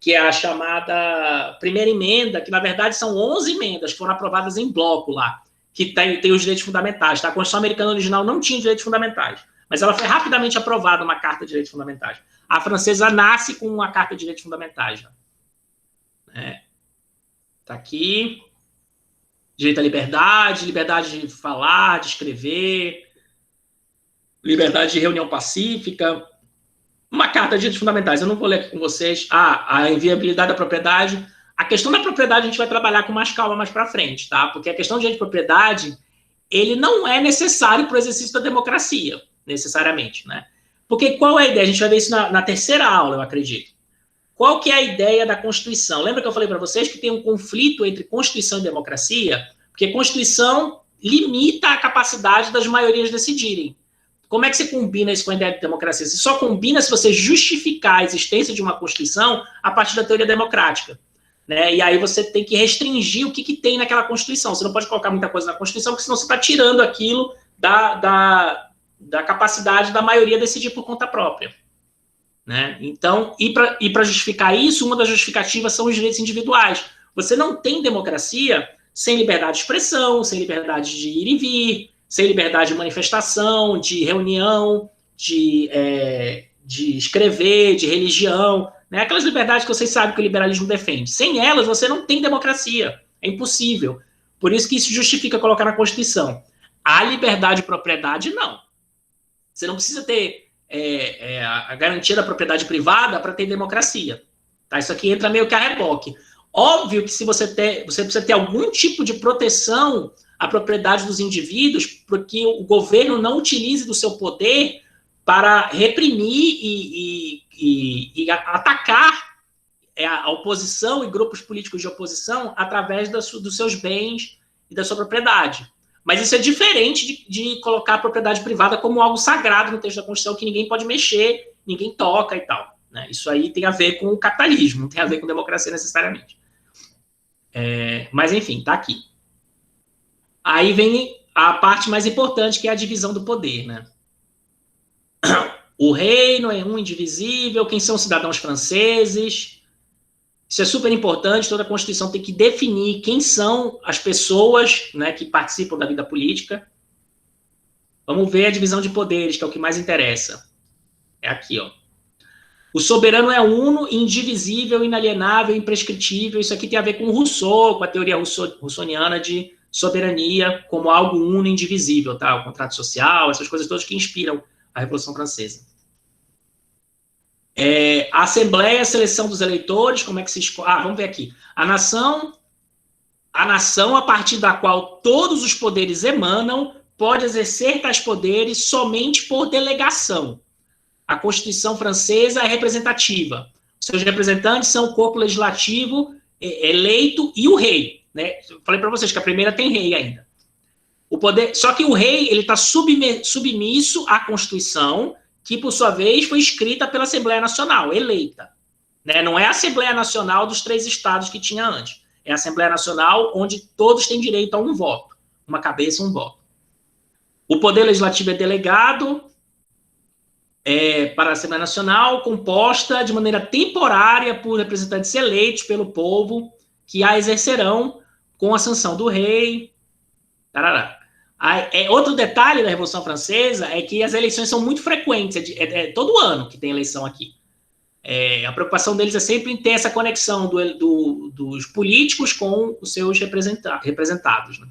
que é a chamada primeira emenda, que na verdade são 11 emendas que foram aprovadas em bloco lá, que tem os direitos fundamentais. Tá? A Constituição Americana original não tinha direitos fundamentais, mas ela foi rapidamente aprovada, uma carta de direitos fundamentais. A francesa nasce com uma carta de direitos fundamentais. Tá aqui. Direito à liberdade, liberdade de falar, de escrever, liberdade de reunião pacífica. Uma carta de direitos fundamentais. Eu não vou ler aqui com vocês. A inviolabilidade da propriedade. A questão da propriedade a gente vai trabalhar com mais calma mais para frente, tá? Porque a questão do direito de propriedade, ele não é necessário para o exercício da democracia, necessariamente, né? Porque qual é a ideia? A gente vai ver isso na terceira aula, eu acredito. Qual que é a ideia da Constituição? Lembra que eu falei para vocês que tem um conflito entre Constituição e democracia? Porque Constituição limita a capacidade das maiorias decidirem. Como é que você combina isso com a ideia de democracia? Você só combina se você justificar a existência de uma Constituição a partir da teoria democrática. Né? E aí você tem que restringir o que tem naquela Constituição. Você não pode colocar muita coisa na Constituição, porque senão você está tirando aquilo da capacidade da maioria decidir por conta própria. Né? Então, e para justificar isso, uma das justificativas são os direitos individuais. Você não tem democracia sem liberdade de expressão, sem liberdade de ir e vir, sem liberdade de manifestação, de reunião, de escrever, de religião, né? Aquelas liberdades que vocês sabem que o liberalismo defende. Sem elas, você não tem democracia. É impossível. Por isso que isso justifica colocar na Constituição. A liberdade de propriedade, não. Você não precisa ter a garantia da propriedade privada para ter democracia. Tá? Isso aqui entra meio que a reboque. Óbvio que se você precisa ter algum tipo de proteção à propriedade dos indivíduos, porque o governo não utilize do seu poder para reprimir e atacar a oposição e grupos políticos de oposição através dos seus bens e da sua propriedade. Mas isso é diferente de colocar a propriedade privada como algo sagrado no texto da Constituição, que ninguém pode mexer, ninguém toca e tal. Né? Isso aí tem a ver com o capitalismo, não tem a ver com democracia necessariamente. Mas, enfim, tá aqui. Aí vem a parte mais importante, que é a divisão do poder, né? O reino é um indivisível, quem são os cidadãos franceses? Isso é super importante, toda a Constituição tem que definir quem são as pessoas, né, que participam da vida política. Vamos ver a divisão de poderes, que é o que mais interessa. É aqui, ó. O soberano é uno, indivisível, inalienável, imprescritível. Isso aqui tem a ver com Rousseau, com a teoria russoniana de soberania como algo uno e indivisível, tá? O contrato social, essas coisas todas que inspiram a Revolução Francesa. A Assembleia, a seleção dos eleitores, como é que se escolhe? Vamos ver aqui. A nação, a partir da qual todos os poderes emanam, pode exercer tais poderes somente por delegação. A Constituição francesa é representativa. Seus representantes são o corpo legislativo eleito e o rei. Né? Eu falei para vocês que a primeira tem rei ainda. O poder, só que o rei ele está submisso à Constituição, que, por sua vez, foi escrita pela Assembleia Nacional, eleita. Né? Não é a Assembleia Nacional dos 3 estados que tinha antes. É a Assembleia Nacional onde todos têm direito a um voto. Uma cabeça, um voto. O poder legislativo é delegado para a Assembleia Nacional, composta de maneira temporária por representantes eleitos pelo povo, que a exercerão com a sanção do rei. Tarará. Outro detalhe da Revolução Francesa é que as eleições são muito frequentes, todo ano que tem eleição aqui. A preocupação deles é sempre em ter essa conexão dos políticos com os seus representados. Né?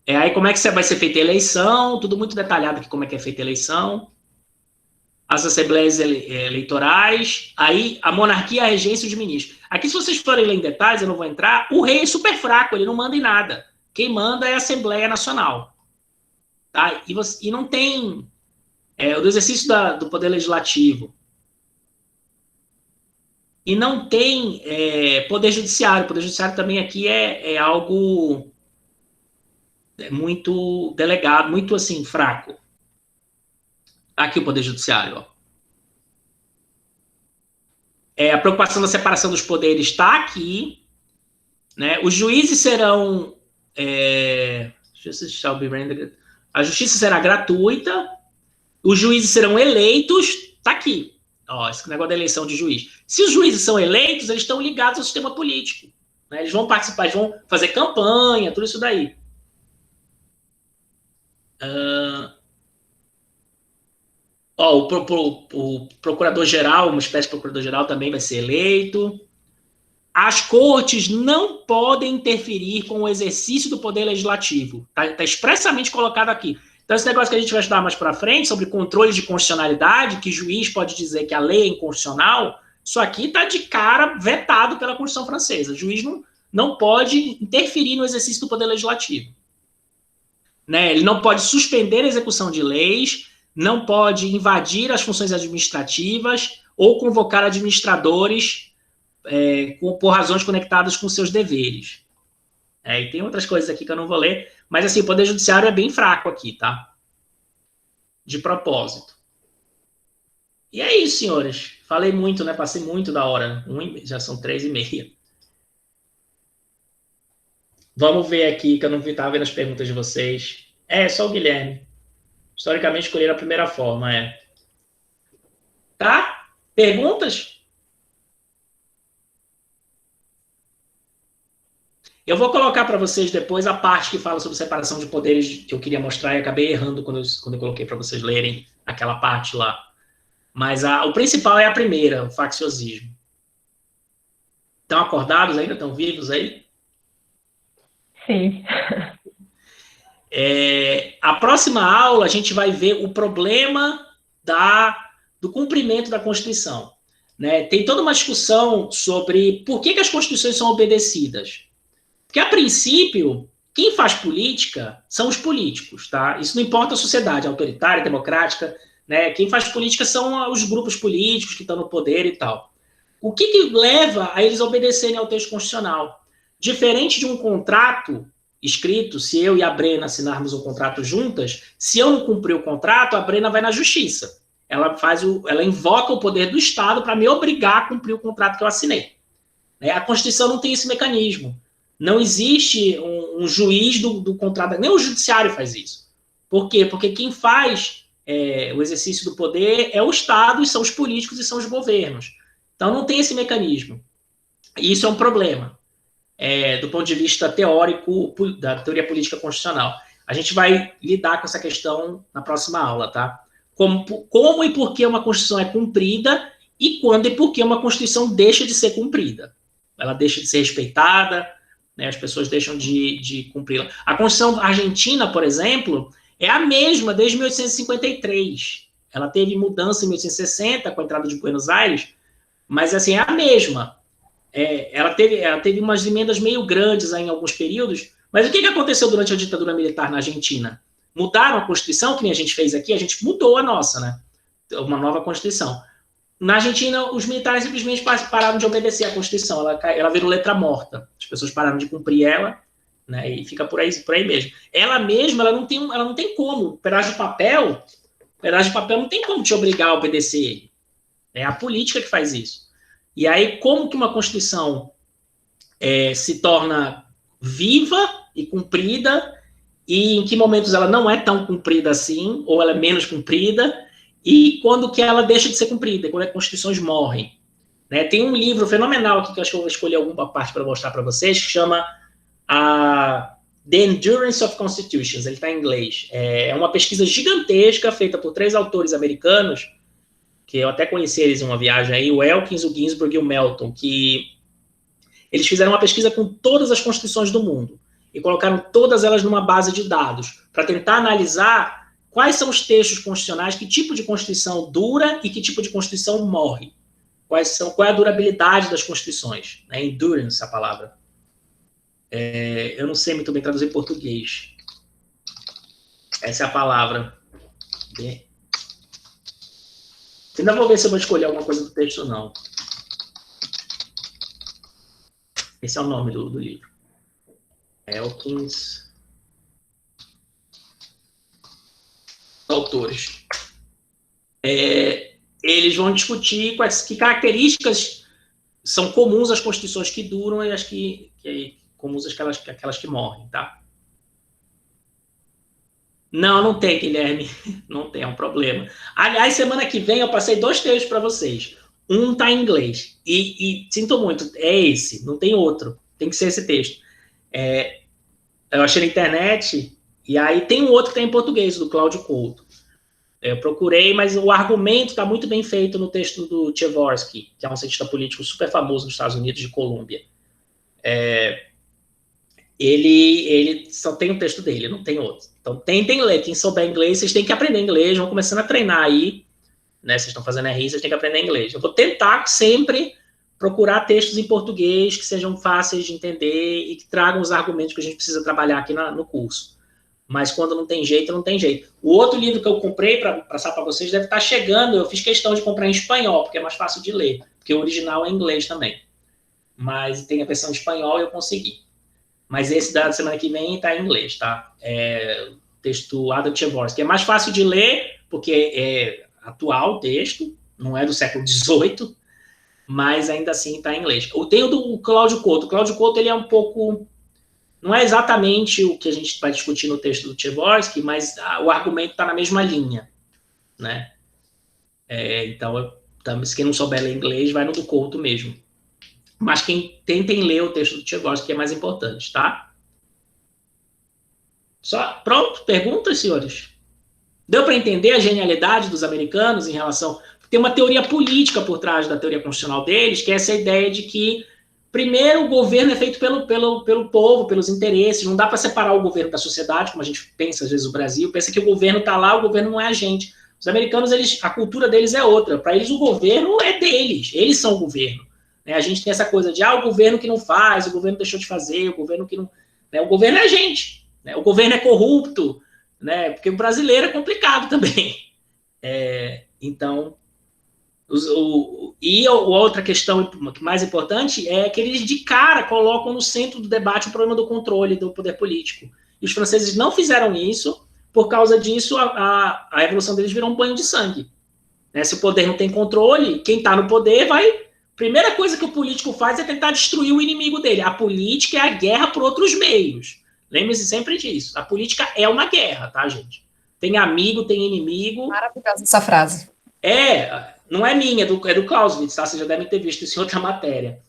Aí como é que vai ser feita a eleição, tudo muito detalhado aqui como é que é feita a eleição. As assembleias eleitorais, aí a monarquia, a regência e os ministros. Aqui, se vocês forem ler em detalhes, eu não vou entrar, o rei é super fraco, ele não manda em nada. Quem manda é a Assembleia Nacional. Tá? E não tem o exercício do Poder Legislativo. E não tem Poder Judiciário. O Poder Judiciário também aqui é algo muito delegado, muito assim, fraco. Aqui o Poder Judiciário. Ó. A preocupação da separação dos poderes está aqui. Né? Os juízes serão... a justiça será gratuita. Os juízes serão eleitos. Está aqui. Ó, esse negócio da eleição de juiz. Se os juízes são eleitos, eles estão ligados ao sistema político. Né? Eles vão participar, eles vão fazer campanha, tudo isso daí. O procurador-geral, uma espécie de procurador-geral também vai ser eleito. As cortes não podem interferir com o exercício do poder legislativo. Está expressamente colocado aqui. Então, esse negócio que a gente vai estudar mais para frente, sobre controle de constitucionalidade, que juiz pode dizer que a lei é inconstitucional, isso aqui está de cara vetado pela Constituição Francesa. O juiz não pode interferir no exercício do poder legislativo. Né? Ele não pode suspender a execução de leis, não pode invadir as funções administrativas ou convocar administradores por razões conectadas com seus deveres. E tem outras coisas aqui que eu não vou ler, mas assim, o Poder Judiciário é bem fraco aqui, tá? De propósito. E é isso, senhores. Falei muito, né? Passei muito da hora. Já são 3h30. Vamos ver aqui, que eu não estava vendo as perguntas de vocês. Só o Guilherme. Historicamente, escolheram a primeira forma, Tá? Perguntas? Eu vou colocar para vocês depois a parte que fala sobre separação de poderes que eu queria mostrar e acabei errando quando eu coloquei para vocês lerem aquela parte lá. Mas o principal é a primeira, o facciosismo. Estão acordados ainda? Estão vivos aí? Sim. A próxima aula a gente vai ver o problema do cumprimento da Constituição. Né? Tem toda uma discussão sobre por que as Constituições são obedecidas. Porque, a princípio, quem faz política são os políticos. Tá? Isso não importa a sociedade, autoritária, democrática. Né? Quem faz política são os grupos políticos que estão no poder e tal. O que leva a eles obedecerem ao texto constitucional? Diferente de um contrato, escrito, se eu e a Brena assinarmos um contrato juntas, se eu não cumprir o contrato, a Brena vai na justiça. Ela invoca o poder do Estado para me obrigar a cumprir o contrato que eu assinei. A Constituição não tem esse mecanismo. Não existe um juiz do contrato, nem o judiciário faz isso. Por quê? Porque quem faz o exercício do poder é o Estado, e são os políticos e são os governos. Então não tem esse mecanismo. E isso é um problema, do ponto de vista teórico, da teoria política constitucional. A gente vai lidar com essa questão na próxima aula, tá? Como e por que uma Constituição é cumprida e quando e por que uma Constituição deixa de ser cumprida. Ela deixa de ser respeitada, né, as pessoas deixam de cumpri-la. A Constituição argentina, por exemplo, é a mesma desde 1853. Ela teve mudança em 1860, com a entrada de Buenos Aires, mas assim, é a mesma. Ela teve umas emendas meio grandes aí em alguns períodos, mas o que aconteceu durante a ditadura militar na Argentina? Mudaram a Constituição, que nem a gente fez aqui, a gente mudou a nossa, né? Uma nova Constituição. Na Argentina, os militares simplesmente pararam de obedecer à Constituição, ela virou letra morta. As pessoas pararam de cumprir ela, né? E fica por aí mesmo. Ela mesma, ela não tem como. O pedaço de papel não tem como te obrigar a obedecer ele. É a política que faz isso. E aí, como que uma Constituição se torna viva e cumprida, e em que momentos ela não é tão cumprida assim, ou ela é menos cumprida, e quando que ela deixa de ser cumprida, quando as constituições morrem. Né? Tem um livro fenomenal aqui, que eu acho que eu vou escolher alguma parte para mostrar para vocês, que chama The Endurance of Constitutions. Ele está em inglês. É uma pesquisa gigantesca, feita por 3 autores americanos, que eu até conheci eles em uma viagem aí, o Elkins, o Ginsburg e o Melton, que eles fizeram uma pesquisa com todas as constituições do mundo e colocaram todas elas numa base de dados para tentar analisar quais são os textos constitucionais, que tipo de Constituição dura e que tipo de Constituição morre. Qual é a durabilidade das Constituições. Endurance, a palavra. Eu não sei muito bem traduzir em português. Essa é a palavra. Ainda vou ver se eu vou escolher alguma coisa do texto ou não. Esse é o nome do livro. Elkins. Autores. Eles vão discutir que características são comuns às constituições que duram e as comuns aquelas que morrem, tá? Não tem, Guilherme. Não tem, é um problema. Aliás, semana que vem eu passei 2 textos para vocês. Um está em inglês. E sinto muito, é esse, não tem outro. Tem que ser esse texto. Eu achei na internet, e aí tem um outro que está em português, do Cláudio Couto. Eu procurei, mas o argumento está muito bem feito no texto do Tversky, que é um cientista político super famoso nos Estados Unidos, de Colômbia. Ele só tem um texto dele, não tem outro. Então, tentem ler. Quem souber inglês, vocês têm que aprender inglês, vão começando a treinar aí, né? Vocês estão fazendo RI, vocês têm que aprender inglês. Eu vou tentar sempre procurar textos em português que sejam fáceis de entender e que tragam os argumentos que a gente precisa trabalhar aqui no curso. Mas quando não tem jeito, não tem jeito. O outro livro que eu comprei para passar para vocês deve estar chegando. Eu fiz questão de comprar em espanhol, porque é mais fácil de ler, porque o original é em inglês também. Mas tem a versão em espanhol e eu consegui. Mas esse da semana que vem está em inglês, tá? Texto Adam Tversky. É mais fácil de ler, porque é atual o texto, não é do século XVIII, mas ainda assim está em inglês. Tem o do Cláudio Couto. O Cláudio Couto, ele é um pouco... Não é exatamente o que a gente vai discutir no texto do Tversky, mas o argumento está na mesma linha, né? Então, se quem não souber ler inglês, vai no do Couto mesmo. Mas tentem ler o texto do Tversky, que é mais importante, tá? Pronto? Perguntas, senhores? Deu para entender a genialidade dos americanos em relação... Tem uma teoria política por trás da teoria constitucional deles, que é essa ideia de que, primeiro, o governo é feito pelo povo, pelos interesses. Não dá para separar o governo da sociedade, como a gente pensa, às vezes, o Brasil. Pensa que o governo está lá, o governo não é a gente. Os americanos, a cultura deles é outra. Para eles, o governo é deles. Eles são o governo. A gente tem essa coisa de, o governo que não faz, o governo deixou de fazer, o governo que não... O governo é a gente. O governo é corrupto, né? Porque o brasileiro é complicado também. Então, E a outra questão mais importante é que eles de cara colocam no centro do debate o problema do controle do poder político. E os franceses não fizeram isso, por causa disso a revolução deles virou um banho de sangue. Né? Se o poder não tem controle, quem está no poder vai... Primeira coisa que o político faz é tentar destruir o inimigo dele. A política é a guerra por outros meios. Lembre-se sempre disso. A política é uma guerra, tá, gente? Tem amigo, tem inimigo. Maravilhosa essa frase. Não é minha, é do Clausewitz, tá? Vocês já devem ter visto isso em outra matéria.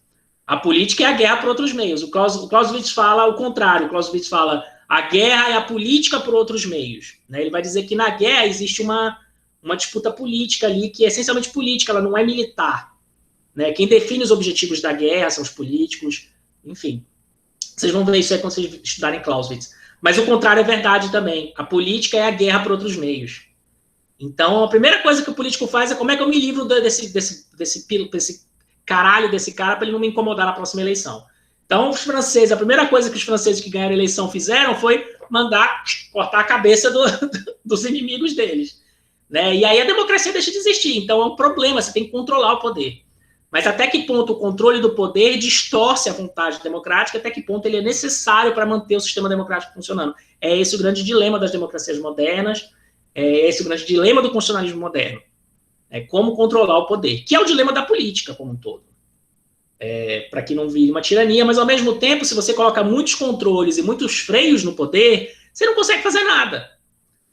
A política é a guerra por outros meios. O Clausewitz fala o contrário. O Clausewitz fala a guerra é a política por outros meios. Né? Ele vai dizer que na guerra existe uma disputa política ali, que é essencialmente política, ela não é militar. Né? Quem define os objetivos da guerra são os políticos, enfim. Vocês vão ver isso aí quando vocês estudarem Clausewitz. Mas o contrário é verdade também. A política é a guerra por outros meios. Então, a primeira coisa que o político faz é como é que eu me livro desse caralho desse cara para ele não me incomodar na próxima eleição. Então, os franceses, a primeira coisa que os franceses que ganharam a eleição fizeram foi mandar cortar a cabeça dos inimigos deles. Né? E aí a democracia deixa de existir. Então, é um problema, você tem que controlar o poder. Mas até que ponto o controle do poder distorce a vontade democrática, até que ponto ele é necessário para manter o sistema democrático funcionando. É esse o grande dilema das democracias modernas, é esse o grande dilema do constitucionalismo moderno. É como controlar o poder, que é o dilema da política como um todo. Para que não vire uma tirania, mas ao mesmo tempo, se você coloca muitos controles e muitos freios no poder, você não consegue fazer nada.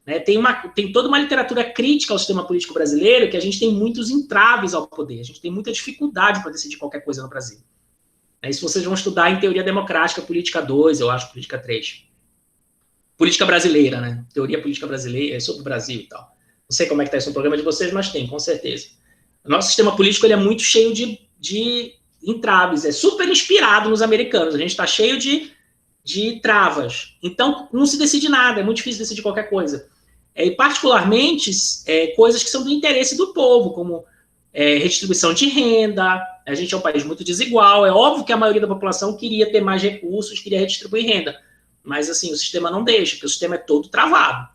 Né? Tem toda uma literatura crítica ao sistema político brasileiro, que a gente tem muitos entraves ao poder, a gente tem muita dificuldade para decidir qualquer coisa no Brasil. Isso vocês vão estudar em Teoria Democrática, Política 2, eu acho, Política 3. Política brasileira, né? Teoria política brasileira, sobre o Brasil e tal. Não sei como é que está isso no programa de vocês, mas tem, com certeza. O nosso sistema político ele é muito cheio de entraves, é super inspirado nos americanos, a gente está cheio de travas. Então, não se decide nada, é muito difícil decidir qualquer coisa. E, particularmente, coisas que são do interesse do povo, como redistribuição de renda, a gente é um país muito desigual, é óbvio que a maioria da população queria ter mais recursos, queria redistribuir renda, mas, assim, o sistema não deixa, porque o sistema é todo travado.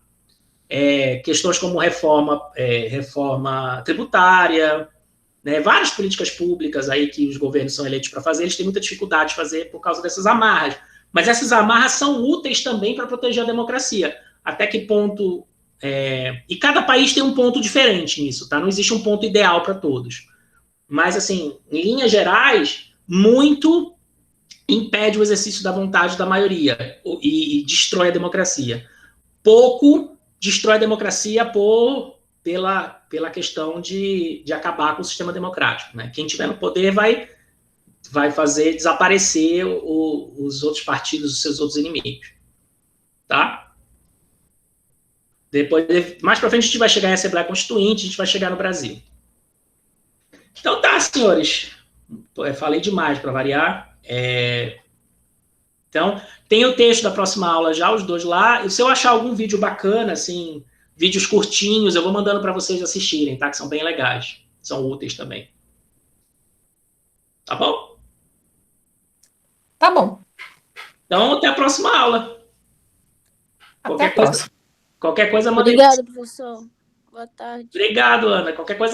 Questões como reforma tributária, né, várias políticas públicas aí que os governos são eleitos para fazer, eles têm muita dificuldade de fazer por causa dessas amarras. Mas essas amarras são úteis também para proteger a democracia. Até que ponto... E cada país tem um ponto diferente nisso, tá? Não existe um ponto ideal para todos. Mas, assim, em linhas gerais, muito impede o exercício da vontade da maioria e destrói a democracia. Pouco destrói a democracia pela questão de acabar com o sistema democrático. Né? Quem estiver no poder vai fazer desaparecer os outros partidos, os seus outros inimigos. Tá? Mais para frente, a gente vai chegar em Assembleia Constituinte, a gente vai chegar no Brasil. Então tá, senhores. Falei demais para variar. Então, tem o texto da próxima aula já, os dois lá. E se eu achar algum vídeo bacana, assim, vídeos curtinhos, eu vou mandando para vocês assistirem, tá? Que são bem legais. São úteis também. Tá bom? Tá bom. Então, até a próxima aula. Até a próxima. Qualquer coisa, Obrigado, professor. Boa tarde. Obrigado, Ana. Qualquer coisa,